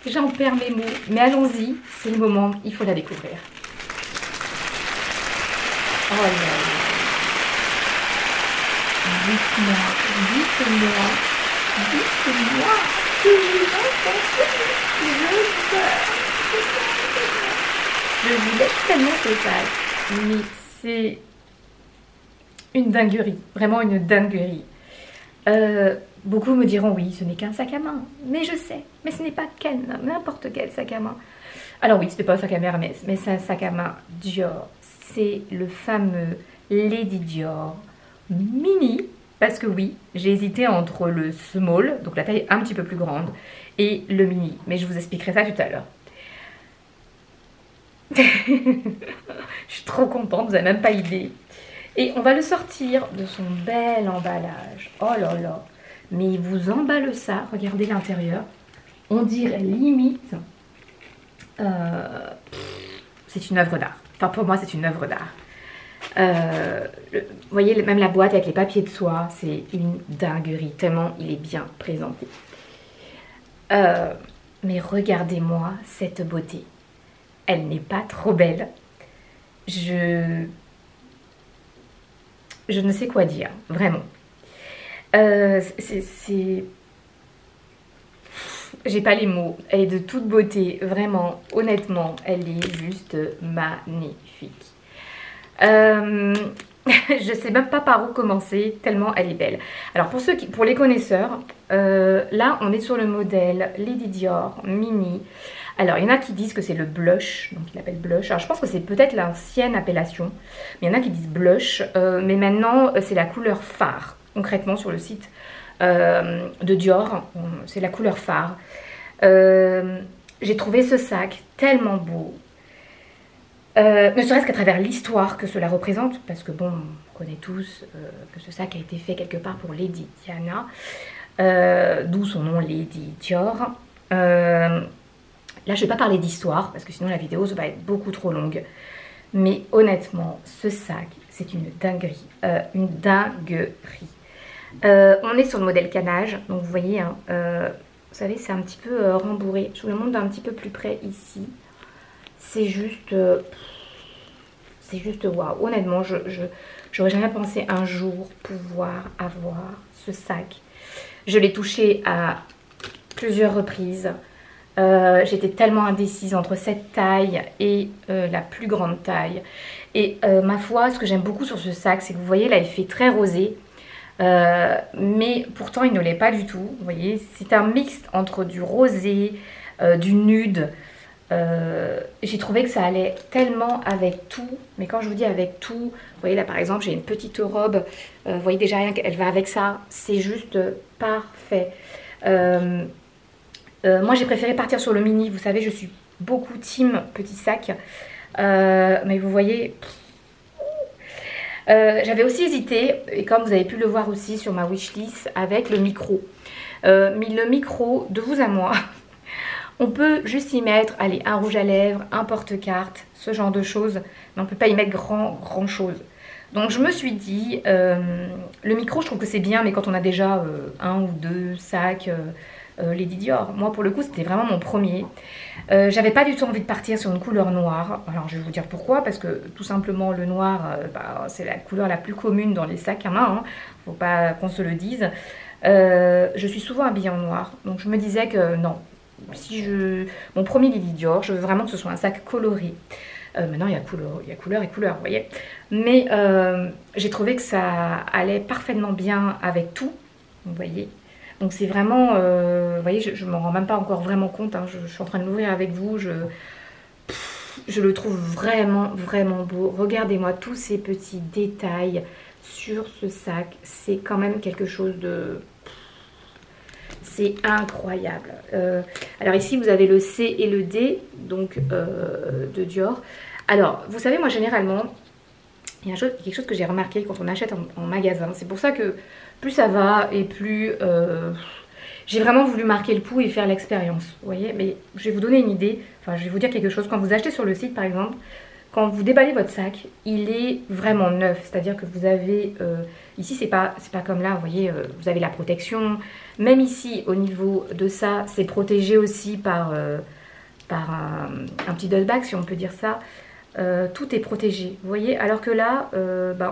J'en perds mes mots, mais allons-y, c'est le moment, il faut la découvrir. Oh là là. Dites-moi, dites-moi, dites-moi que je vous laisse tellement ce sac, mais c'est une dinguerie, vraiment une dinguerie. Beaucoup me diront oui, ce n'est qu'un sac à main, mais je sais, mais ce n'est pas n'importe quel sac à main. Alors oui, ce n'est pas un sac à main Hermès, mais c'est un sac à main Dior. C'est le fameux Lady Dior mini, parce que oui, j'ai hésité entre le small, donc la taille un petit peu plus grande, et le mini, mais je vous expliquerai ça tout à l'heure. Je suis trop contente, vous n'avez même pas idée. Et on va le sortir de son bel emballage. Oh là là. Mais il vous emballe ça. Regardez l'intérieur. On dirait limite... c'est une œuvre d'art. Enfin, pour moi, c'est une œuvre d'art. Vous voyez, même la boîte avec les papiers de soie, c'est une dinguerie. Tellement il est bien présenté. Mais regardez-moi cette beauté. Elle n'est pas trop belle. Je ne sais quoi dire, vraiment. J'ai pas les mots. Elle est de toute beauté, vraiment, honnêtement, elle est juste magnifique. Je sais même pas par où commencer, tellement elle est belle. Alors pour les connaisseurs, là on est sur le modèle Lady Dior Mini. Alors il y en a qui disent que c'est le blush, donc il l'appelle blush. Alors je pense que c'est peut-être l'ancienne appellation, mais il y en a qui disent blush. Mais maintenant c'est la couleur phare, concrètement sur le site de Dior, c'est la couleur phare. J'ai trouvé ce sac tellement beau. Ne serait-ce qu'à travers l'histoire que cela représente, parce que bon, on connaît tous que ce sac a été fait quelque part pour Lady Diana, d'où son nom Lady Dior. Là, je ne vais pas parler d'histoire, parce que sinon la vidéo ça va être beaucoup trop longue. Mais honnêtement, ce sac, c'est une dinguerie. Une dinguerie. On est sur le modèle canage, donc vous voyez, hein, vous savez, c'est un petit peu rembourré. Je vous le montre d'un petit peu plus près ici. C'est juste waouh. Honnêtement, j'aurais jamais pensé un jour pouvoir avoir ce sac. Je l'ai touché à plusieurs reprises. J'étais tellement indécise entre cette taille et la plus grande taille. Et ma foi, ce que j'aime beaucoup sur ce sac, c'est que vous voyez là, il fait très rosé. Mais pourtant, il ne l'est pas du tout. Vous voyez, c'est un mix entre du rosé, du nude. J'ai trouvé que ça allait tellement avec tout, mais quand je vous dis avec tout, vous voyez là par exemple j'ai une petite robe, vous voyez déjà rien qu'elle va avec ça, c'est juste parfait. Moi j'ai préféré partir sur le mini, vous savez je suis beaucoup team petit sac, mais vous voyez, j'avais aussi hésité, et comme vous avez pu le voir aussi sur ma wishlist, avec le micro. Mais le micro, de vous à moi, on peut juste y mettre, allez, un rouge à lèvres, un porte-carte, ce genre de choses. Mais on ne peut pas y mettre grand chose. Donc je me suis dit, le micro je trouve que c'est bien, mais quand on a déjà un ou deux sacs Lady Dior. Moi pour le coup c'était vraiment mon premier. J'avais pas du tout envie de partir sur une couleur noire. Alors je vais vous dire pourquoi, parce que tout simplement le noir, c'est la couleur la plus commune dans les sacs à main. Hein. Faut pas qu'on se le dise. Je suis souvent habillée en noir, donc je me disais que non. mon premier Lily Dior, je veux vraiment que ce soit un sac coloré. Maintenant, il y a couleur et couleur, vous voyez. Mais j'ai trouvé que ça allait parfaitement bien avec tout, vous voyez. Donc c'est vraiment, vous voyez, je ne m'en rends même pas encore vraiment compte, hein, je suis en train de l'ouvrir avec vous, je le trouve vraiment, vraiment beau. Regardez-moi tous ces petits détails sur ce sac, c'est quand même quelque chose de... C'est incroyable. Alors ici, vous avez le C et le D, donc de Dior. Alors, vous savez, moi, généralement, il y a quelque chose que j'ai remarqué quand on achète en magasin. C'est pour ça que plus ça va et plus... j'ai vraiment voulu marquer le coup et faire l'expérience, vous voyez. Mais je vais vous donner une idée, enfin, je vais vous dire quelque chose. Quand vous achetez sur le site, par exemple, quand vous déballez votre sac, il est vraiment neuf. C'est-à-dire que vous avez... ici, c'est pas comme là, vous voyez, vous avez la protection. Même ici, au niveau de ça, c'est protégé aussi par un petit dust bag, si on peut dire ça. Tout est protégé, vous voyez. Alors que là,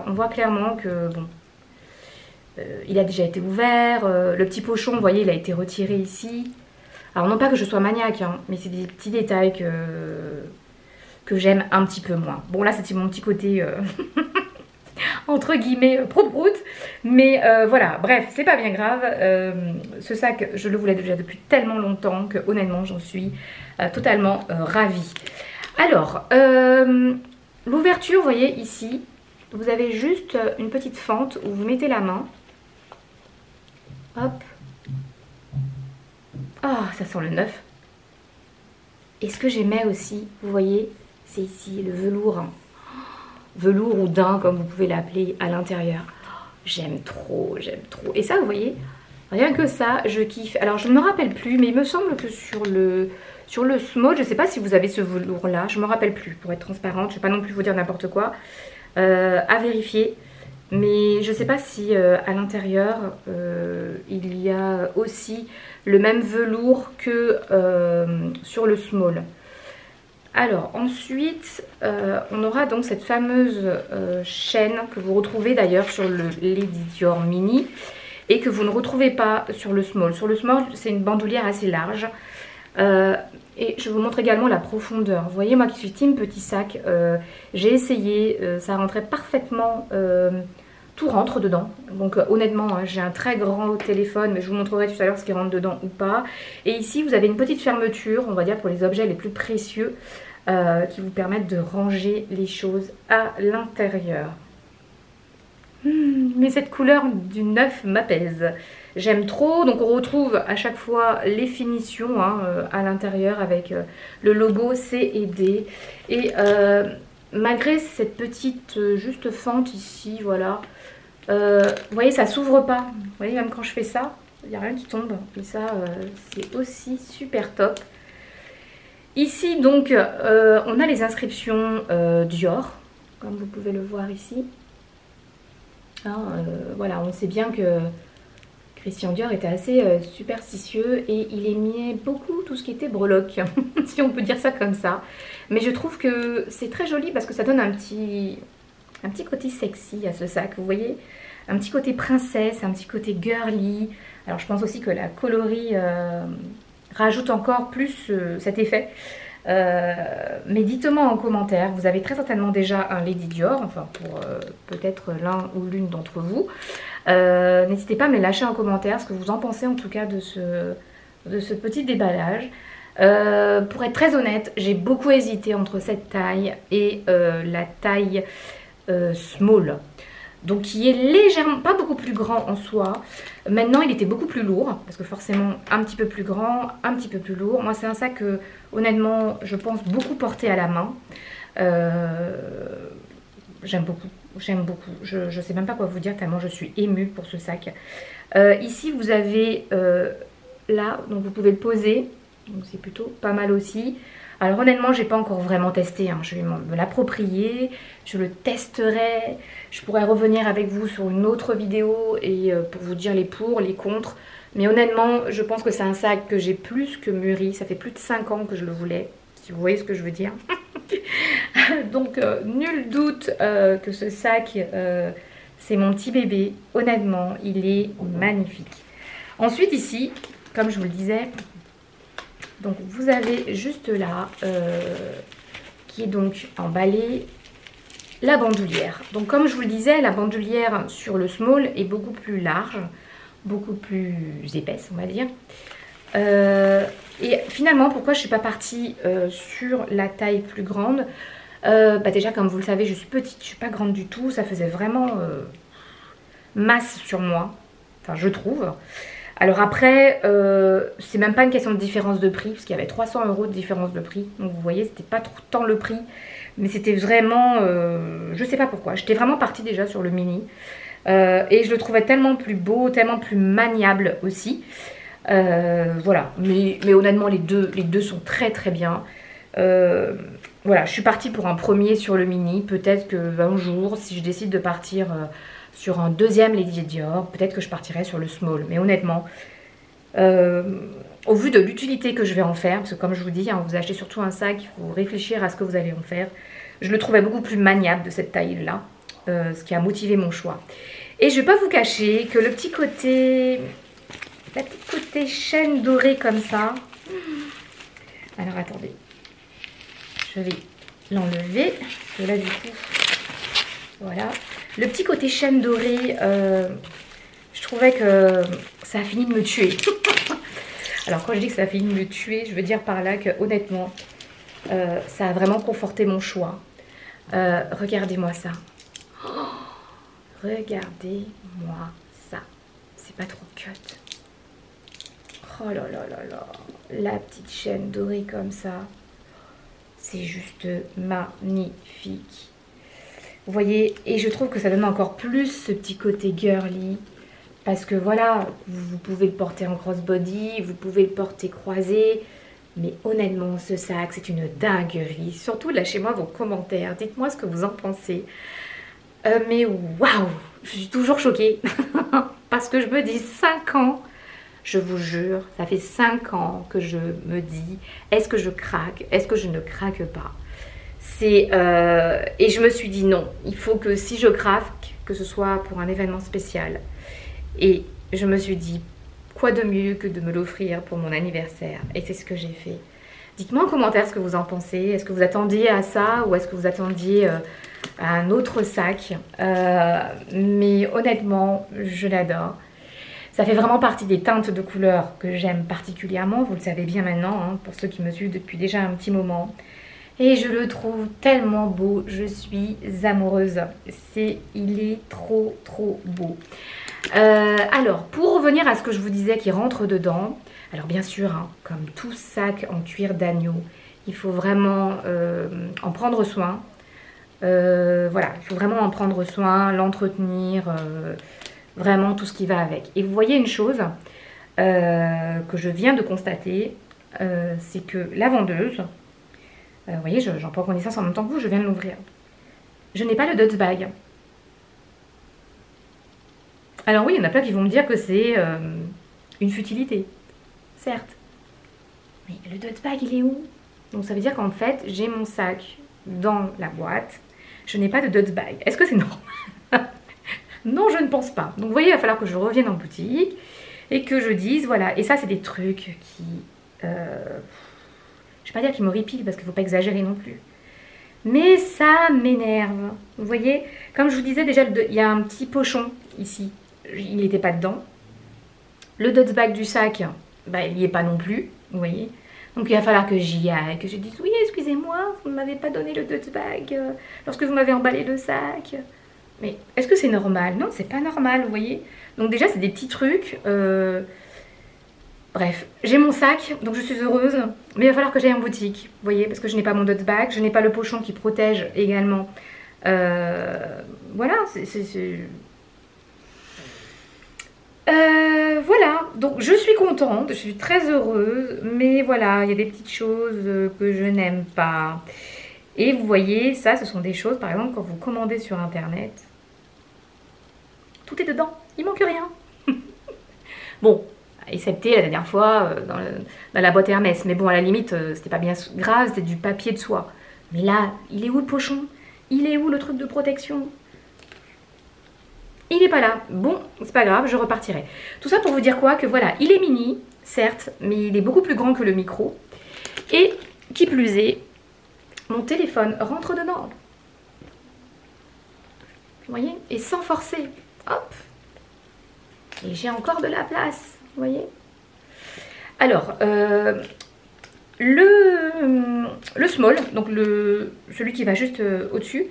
on voit clairement que, bon, il a déjà été ouvert. Le petit pochon, vous voyez, il a été retiré ici. Alors, non pas que je sois maniaque, hein, mais c'est des petits détails que j'aime un petit peu moins. Bon, là, c'était mon petit côté... entre guillemets prout-prout, mais voilà, bref, c'est pas bien grave. Ce sac, je le voulais déjà depuis tellement longtemps que honnêtement j'en suis totalement ravie. Alors, l'ouverture, vous voyez ici, vous avez juste une petite fente où vous mettez la main. Hop. Ah, ça sent le neuf. Et ce que j'aimais aussi, vous voyez, c'est ici le velours, hein. Velours ou daim comme vous pouvez l'appeler à l'intérieur. J'aime trop, j'aime trop. Et ça, vous voyez, rien que ça, je kiffe. Alors, je ne me rappelle plus, mais il me semble que sur le small, je ne sais pas si vous avez ce velours-là. Je ne me rappelle plus, pour être transparente. Je ne vais pas non plus vous dire n'importe quoi. À vérifier. Mais je ne sais pas si à l'intérieur, il y a aussi le même velours que sur le small. Alors ensuite, on aura donc cette fameuse chaîne que vous retrouvez d'ailleurs sur le Lady Dior Mini et que vous ne retrouvez pas sur le small. Sur le small, c'est une bandoulière assez large. Et je vous montre également la profondeur. Vous voyez, moi qui suis team petit sac, j'ai essayé, ça rentrait parfaitement, tout rentre dedans. Donc honnêtement, hein, j'ai un très grand téléphone, mais je vous montrerai tout à l'heure ce qui rentre dedans ou pas. Et ici, vous avez une petite fermeture, on va dire pour les objets les plus précieux, qui vous permettent de ranger les choses à l'intérieur. Mais cette couleur du neuf m'apaise. J'aime trop. Donc on retrouve à chaque fois les finitions, hein, à l'intérieur avec le logo C et D. Et malgré cette petite juste fente ici, voilà. Vous voyez, ça s'ouvre pas. Vous voyez, même quand je fais ça, il n'y a rien qui tombe. Et ça, c'est aussi super top. Ici, donc, on a les inscriptions Dior, comme vous pouvez le voir ici. Hein, voilà, on sait bien que Christian Dior était assez superstitieux et il aimait beaucoup tout ce qui était breloque, si on peut dire ça comme ça. Mais je trouve que c'est très joli parce que ça donne un petit côté sexy à ce sac, vous voyez, un petit côté princesse, un petit côté girly. Alors je pense aussi que la coloris rajoute encore plus cet effet. Mais dites-moi en commentaire, vous avez très certainement déjà un Lady Dior, enfin pour peut-être l'un ou l'une d'entre vous. N'hésitez pas à me lâcher en commentaire ce que vous en pensez en tout cas de ce petit déballage. Pour être très honnête, j'ai beaucoup hésité entre cette taille et la taille small. Donc qui est légèrement, pas beaucoup plus grand en soi. Maintenant il était beaucoup plus lourd, parce que forcément un petit peu plus grand, un petit peu plus lourd. Moi c'est un sac que honnêtement je pense beaucoup porter à la main. J'aime beaucoup, j'aime beaucoup. Je sais même pas quoi vous dire tellement je suis émue pour ce sac. Ici vous avez là, donc vous pouvez le poser, donc c'est plutôt pas mal aussi. Alors honnêtement, j'ai pas encore vraiment testé, hein. Je vais me l'approprier, je le testerai, je pourrais revenir avec vous sur une autre vidéo et pour vous dire les pour, les contre. Mais honnêtement, je pense que c'est un sac que j'ai plus que mûri, ça fait plus de 5 ans que je le voulais, si vous voyez ce que je veux dire. Donc nul doute que ce sac, c'est mon petit bébé, honnêtement, il est magnifique. Ensuite ici, comme je vous le disais, Donc vous avez juste là, qui est donc emballé, la bandoulière. Donc comme je vous le disais, la bandoulière sur le small est beaucoup plus large, beaucoup plus épaisse on va dire. Et finalement, pourquoi je ne suis pas partie sur la taille plus grande? Déjà, comme vous le savez, je suis petite, je ne suis pas grande du tout. Ça faisait vraiment masse sur moi, enfin je trouve. Alors après, c'est même pas une question de différence de prix, parce qu'il y avait 300 € de différence de prix. Donc vous voyez, c'était pas trop tant le prix, mais c'était vraiment, je sais pas pourquoi. J'étais vraiment partie déjà sur le mini. Et je le trouvais tellement plus beau, tellement plus maniable aussi. Voilà, mais honnêtement les deux sont très très bien. Voilà, je suis partie pour un premier sur le mini. Peut-être que un jour, si je décide de partir sur un deuxième Lady Dior, peut-être que je partirai sur le small. Mais honnêtement, au vu de l'utilité que je vais en faire, parce que comme je vous dis, hein, vous achetez surtout un sac, il faut réfléchir à ce que vous allez en faire. Je le trouvais beaucoup plus maniable de cette taille-là, ce qui a motivé mon choix. Et je ne vais pas vous cacher que le petit côté... La petite côté chaîne dorée comme ça. Alors attendez. Je vais l'enlever. Parce que là du coup. Voilà. Le petit côté chaîne dorée. Je trouvais que ça a fini de me tuer. Alors quand je dis que ça a fini de me tuer, je veux dire par là que honnêtement. Ça a vraiment conforté mon choix. Regardez-moi ça. Oh, regardez-moi ça. C'est pas trop cut. Oh là là là là, la petite chaîne dorée comme ça, c'est juste magnifique. Vous voyez, et je trouve que ça donne encore plus ce petit côté girly. Parce que voilà, vous pouvez le porter en crossbody, vous pouvez le porter croisé. Mais honnêtement, ce sac, c'est une dinguerie. Surtout, lâchez-moi vos commentaires, dites-moi ce que vous en pensez. Mais waouh, je suis toujours choquée. Parce que je me dis 5 ans... Je vous jure, ça fait 5 ans que je me dis, est-ce que je craque? Est-ce que je ne craque pas? Et je me suis dit non, il faut que si je craque, que ce soit pour un événement spécial. Et je me suis dit, quoi de mieux que de me l'offrir pour mon anniversaire? Et c'est ce que j'ai fait. Dites-moi en commentaire ce que vous en pensez. Est-ce que vous attendiez à ça ou est-ce que vous attendiez à un autre sac? Mais honnêtement, je l'adore. Ça fait vraiment partie des teintes de couleurs que j'aime particulièrement, vous le savez bien maintenant, hein, pour ceux qui me suivent depuis déjà un petit moment. Et je le trouve tellement beau, je suis amoureuse. Il est trop trop beau. Alors, pour revenir à ce que je vous disais qui rentre dedans, alors bien sûr, hein, comme tout sac en cuir d'agneau, il faut vraiment en prendre soin. Voilà, il faut vraiment en prendre soin, l'entretenir... Vraiment tout ce qui va avec. Et vous voyez une chose que je viens de constater, c'est que la vendeuse, vous voyez, j'en prends connaissance en même temps que vous, je viens de l'ouvrir. Je n'ai pas le Dutch bag. Alors oui, il y en a plein qui vont me dire que c'est une futilité, certes. Mais le Dutch bag, il est où? Donc ça veut dire qu'en fait, j'ai mon sac dans la boîte. Je n'ai pas de Dutch bag. Est-ce que c'est normal? Non, je ne pense pas. Donc, vous voyez, il va falloir que je revienne en boutique et que je dise, voilà. Et ça, c'est des trucs qui... je ne vais pas dire qu'ils m'horripilent parce qu'il ne faut pas exagérer non plus. Mais ça m'énerve. Vous voyez, comme je vous disais déjà, il y a un petit pochon ici. Il n'était pas dedans. Le Dutch bag du sac, bah, il n'y est pas non plus. Vous voyez. Donc, il va falloir que j'y aille, que je dise, oui, excusez-moi, vous ne m'avez pas donné le Dutch bag lorsque vous m'avez emballé le sac. Mais est-ce que c'est normal? Non, c'est pas normal, vous voyez. Donc déjà, c'est des petits trucs. Bref, j'ai mon sac, donc je suis heureuse. Mais il va falloir que j'aille en boutique, vous voyez, parce que je n'ai pas mon Dutch bag, je n'ai pas le pochon qui protège également. Voilà, voilà, donc je suis contente, je suis très heureuse. Mais voilà, il y a des petites choses que je n'aime pas. Et vous voyez, ça, ce sont des choses, par exemple, quand vous commandez sur Internet, tout est dedans, il manque rien. Bon, excepté la dernière fois dans la boîte Hermès. Mais bon, à la limite, c'était pas bien grave, c'était du papier de soie. Mais là, il est où le pochon? Il est où le truc de protection? Il n'est pas là. Bon, c'est pas grave, je repartirai. Tout ça pour vous dire quoi? Que voilà, il est mini, certes, mais il est beaucoup plus grand que le micro. Et qui plus est, mon téléphone rentre dedans. Vous voyez? Et sans forcer. Hop. Et j'ai encore de la place. Vous voyez? Alors, le small, donc celui qui va juste au-dessus,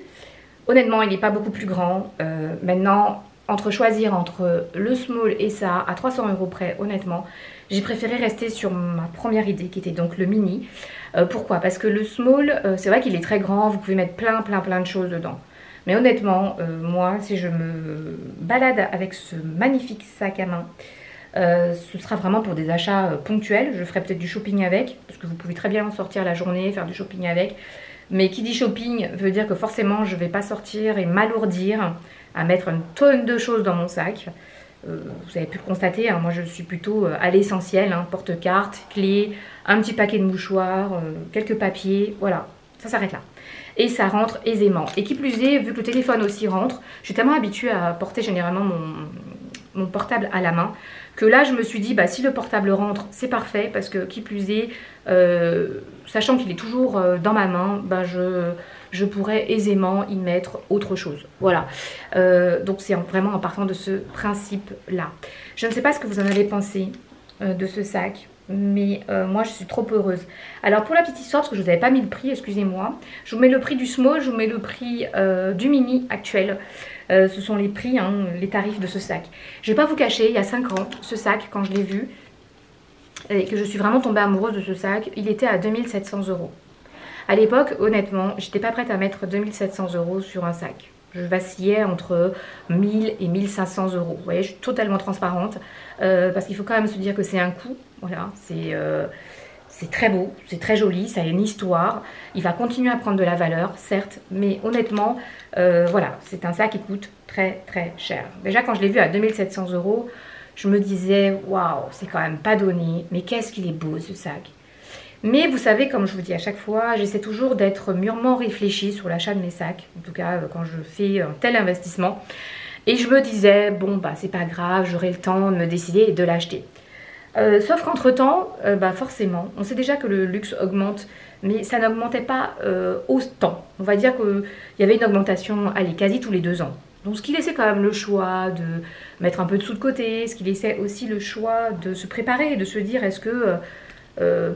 honnêtement, il n'est pas beaucoup plus grand. Maintenant, choisir entre le small et ça, à 300 € près, honnêtement, j'ai préféré rester sur ma première idée, qui était donc le mini. Pourquoi? Parce que le small, c'est vrai qu'il est très grand, vous pouvez mettre plein de choses dedans. Mais honnêtement, moi, si je me balade avec ce magnifique sac à main, ce sera vraiment pour des achats ponctuels. Je ferai peut-être du shopping avec, parce que vous pouvez très bien en sortir la journée, faire du shopping avec. Mais qui dit shopping veut dire que forcément je ne vais pas sortir et m'alourdir à mettre une tonne de choses dans mon sac. Vous avez pu le constater, hein, moi je suis plutôt à l'essentiel, hein, porte-carte, clé, un petit paquet de mouchoirs, quelques papiers, voilà, ça s'arrête là. Et ça rentre aisément. Et qui plus est, vu que le téléphone aussi rentre, je suis tellement habituée à porter généralement mon portable à la main, que là je me suis dit, bah, si le portable rentre, c'est parfait, parce que qui plus est, sachant qu'il est toujours dans ma main, bah, je pourrais aisément y mettre autre chose. Voilà, donc c'est vraiment en partant de ce principe-là. Je ne sais pas ce que vous en avez pensé de ce sac, mais moi je suis trop heureuse. Alors pour la petite histoire, parce que je ne vous avais pas mis le prix, excusez-moi, je vous mets le prix du small, je vous mets le prix du mini actuel. Ce sont les prix, hein, les tarifs de ce sac. Je ne vais pas vous cacher, il y a 5 ans, ce sac, quand je l'ai vu, et que je suis vraiment tombée amoureuse de ce sac, il était à 2700 €. À l'époque, honnêtement, j'étais pas prête à mettre 2700 € sur un sac. Je vacillais entre 1000 et 1500 €. Vous voyez, je suis totalement transparente, parce qu'il faut quand même se dire que c'est un coût. Voilà, c'est très beau, c'est très joli, ça a une histoire. Il va continuer à prendre de la valeur, certes, mais honnêtement, voilà, c'est un sac qui coûte très cher. Déjà, quand je l'ai vu à 2700 €, je me disais, waouh, c'est quand même pas donné, mais qu'est-ce qu'il est beau ce sac. Mais vous savez, comme je vous dis à chaque fois, j'essaie toujours d'être mûrement réfléchie sur l'achat de mes sacs, en tout cas quand je fais un tel investissement. Et je me disais, bon, bah c'est pas grave, j'aurai le temps de me décider et de l'acheter. Sauf qu'entre-temps, bah forcément, on sait déjà que le luxe augmente, mais ça n'augmentait pas autant. On va dire qu'il y avait une augmentation, allez, quasi tous les 2 ans. Donc ce qui laissait quand même le choix de mettre un peu de sous de côté, ce qui laissait aussi le choix de se préparer, de se dire est-ce que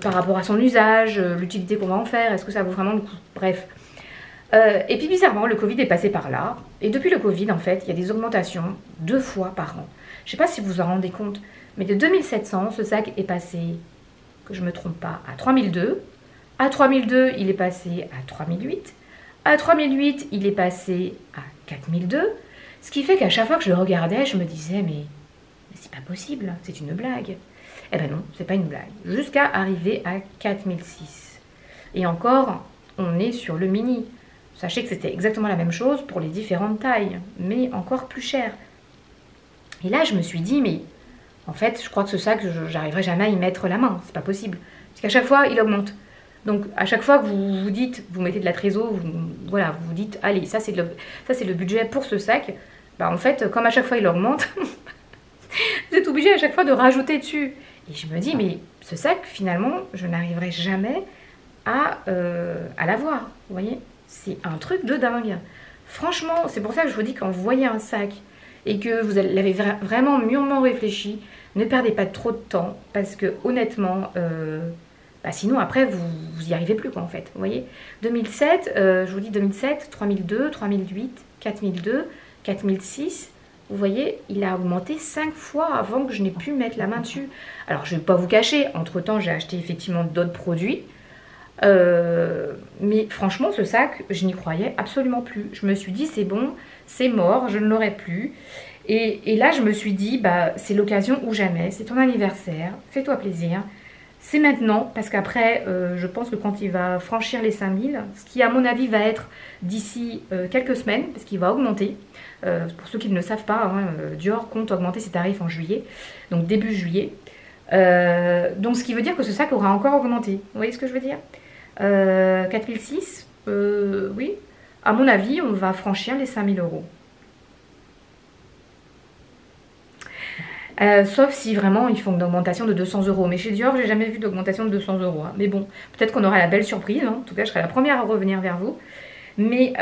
par rapport à son usage, l'utilité qu'on va en faire, est-ce que ça vaut vraiment le coup? Bref. Et puis bizarrement, le Covid est passé par là. Et depuis le Covid, en fait, il y a des augmentations 2 fois par an. Je ne sais pas si vous vous en rendez compte, mais de 2700, ce sac est passé, que je ne me trompe pas, à 3002. À 3002, il est passé à 3008. À 3008, il est passé à 4002. Ce qui fait qu'à chaque fois que je le regardais, je me disais, mais c'est pas possible, c'est une blague. Eh ben non, c'est pas une blague. Jusqu'à arriver à 4006. Et encore, on est sur le mini. Sachez que c'était exactement la même chose pour les différentes tailles, mais encore plus cher. Et là, je me suis dit, mais en fait, je crois que ce sac, j'arriverai jamais à y mettre la main. C'est pas possible. Parce qu'à chaque fois, il augmente. Donc, à chaque fois que vous vous dites, vous mettez de la trésor, voilà, vous vous dites, allez, ça c'est le budget pour ce sac. Bah, en fait, comme à chaque fois il augmente, vous êtes obligé à chaque fois de rajouter dessus. Et je me dis, mais ce sac, finalement, je n'arriverai jamais à l'avoir. Vous voyez, c'est un truc de dingue. Franchement, c'est pour ça que je vous dis, quand vous voyez un sac et que vous l'avez vraiment mûrement réfléchi, ne perdez pas trop de temps, parce que honnêtement, bah sinon après vous y arrivez plus quoi en fait. Vous voyez, 2007, je vous dis 2007, 3002, 3008, 4002, 4006. Vous voyez, il a augmenté 5 fois avant que je n'ai pu mettre la main dessus. Alors je ne vais pas vous cacher, entre temps j'ai acheté effectivement d'autres produits. Mais franchement ce sac, je n'y croyais absolument plus. Je me suis dit c'est bon, c'est mort, je ne l'aurai plus. Et là je me suis dit bah c'est l'occasion ou jamais, c'est ton anniversaire, fais-toi plaisir. C'est maintenant, parce qu'après je pense que quand il va franchir les 5000, ce qui à mon avis va être d'ici quelques semaines, parce qu'il va augmenter. Pour ceux qui ne le savent pas, hein, Dior compte augmenter ses tarifs en juillet, donc début juillet. Donc ce qui veut dire que ce sac aura encore augmenté. Vous voyez ce que je veux dire? 4006, oui, à mon avis, on va franchir les 5000 €. Sauf si vraiment ils font une augmentation de 200 €. Mais chez Dior, j'ai jamais vu d'augmentation de 200 €. Hein. Mais bon, peut-être qu'on aura la belle surprise. Hein. En tout cas, je serai la première à revenir vers vous. Mais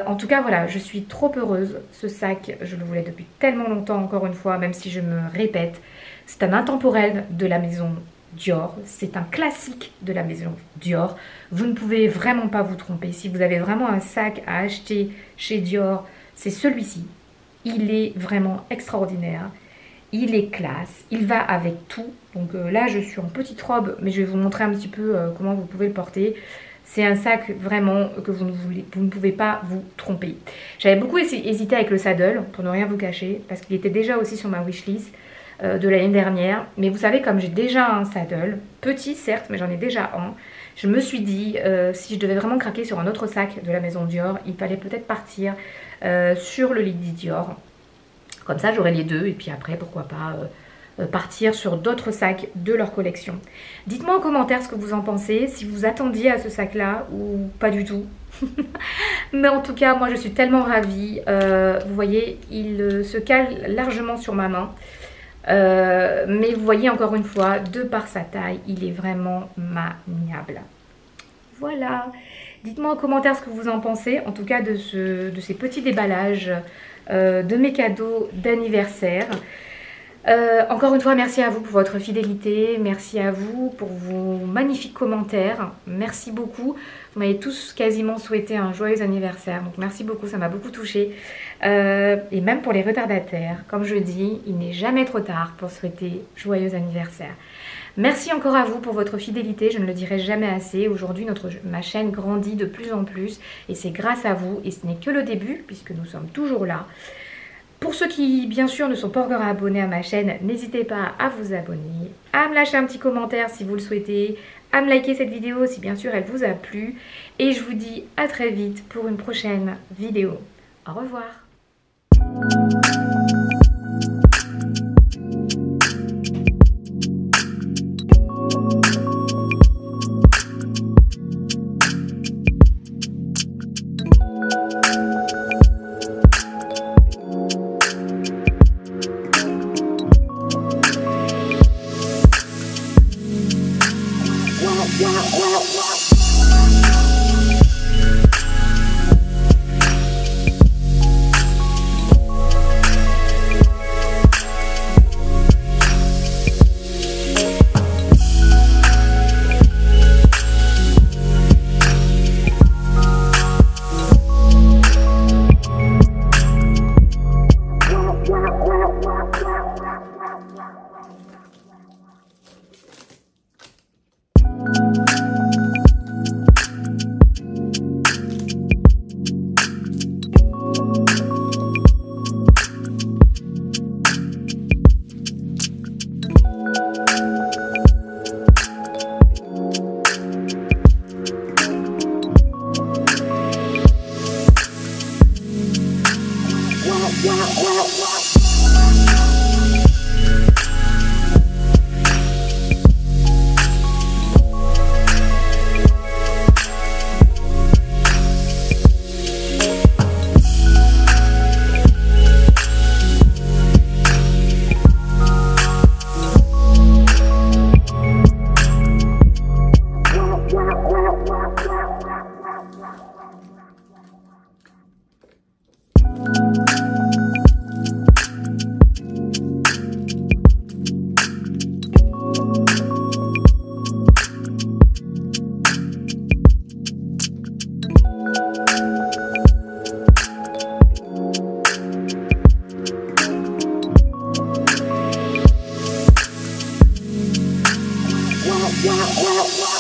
en tout cas, voilà, je suis trop heureuse. Ce sac, je le voulais depuis tellement longtemps, encore une fois, même si je me répète. C'est un intemporel de la maison Dior. C'est un classique de la maison Dior. Vous ne pouvez vraiment pas vous tromper. Si vous avez vraiment un sac à acheter chez Dior, c'est celui-ci. Il est vraiment extraordinaire. Il est classe. Il va avec tout. Donc là, je suis en petite robe, mais je vais vous montrer un petit peu comment vous pouvez le porter. C'est un sac vraiment que vous ne pouvez pas vous tromper. J'avais beaucoup hésité avec le saddle, pour ne rien vous cacher, parce qu'il était déjà aussi sur ma wishlist de l'année dernière. Mais vous savez, comme j'ai déjà un saddle, petit certes, mais j'en ai déjà un, je me suis dit, si je devais vraiment craquer sur un autre sac de la maison Dior, il fallait peut-être partir sur le Lady Dior. Comme ça, j'aurais les deux, et puis après, pourquoi pas partir sur d'autres sacs de leur collection. Dites-moi en commentaire ce que vous en pensez, si vous attendiez à ce sac-là ou pas du tout. Mais en tout cas, moi, je suis tellement ravie. Vous voyez, il se cale largement sur ma main. Mais vous voyez encore une fois, de par sa taille, il est vraiment maniable. Voilà. Dites-moi en commentaire ce que vous en pensez, en tout cas de ces petits déballages de mes cadeaux d'anniversaire. Encore une fois, merci à vous pour votre fidélité, merci à vous pour vos magnifiques commentaires, merci beaucoup. Vous m'avez tous quasiment souhaité un joyeux anniversaire, donc merci beaucoup, ça m'a beaucoup touchée. Et même pour les retardataires, comme je dis, il n'est jamais trop tard pour souhaiter joyeux anniversaire. Merci encore à vous pour votre fidélité, je ne le dirai jamais assez. Aujourd'hui, ma chaîne grandit de plus en plus et c'est grâce à vous et ce n'est que le début puisque nous sommes toujours là. Pour ceux qui, bien sûr, ne sont pas encore abonnés à ma chaîne, n'hésitez pas à vous abonner, à me lâcher un petit commentaire si vous le souhaitez, à me liker cette vidéo si bien sûr elle vous a plu. Et je vous dis à très vite pour une prochaine vidéo. Au revoir. Wow.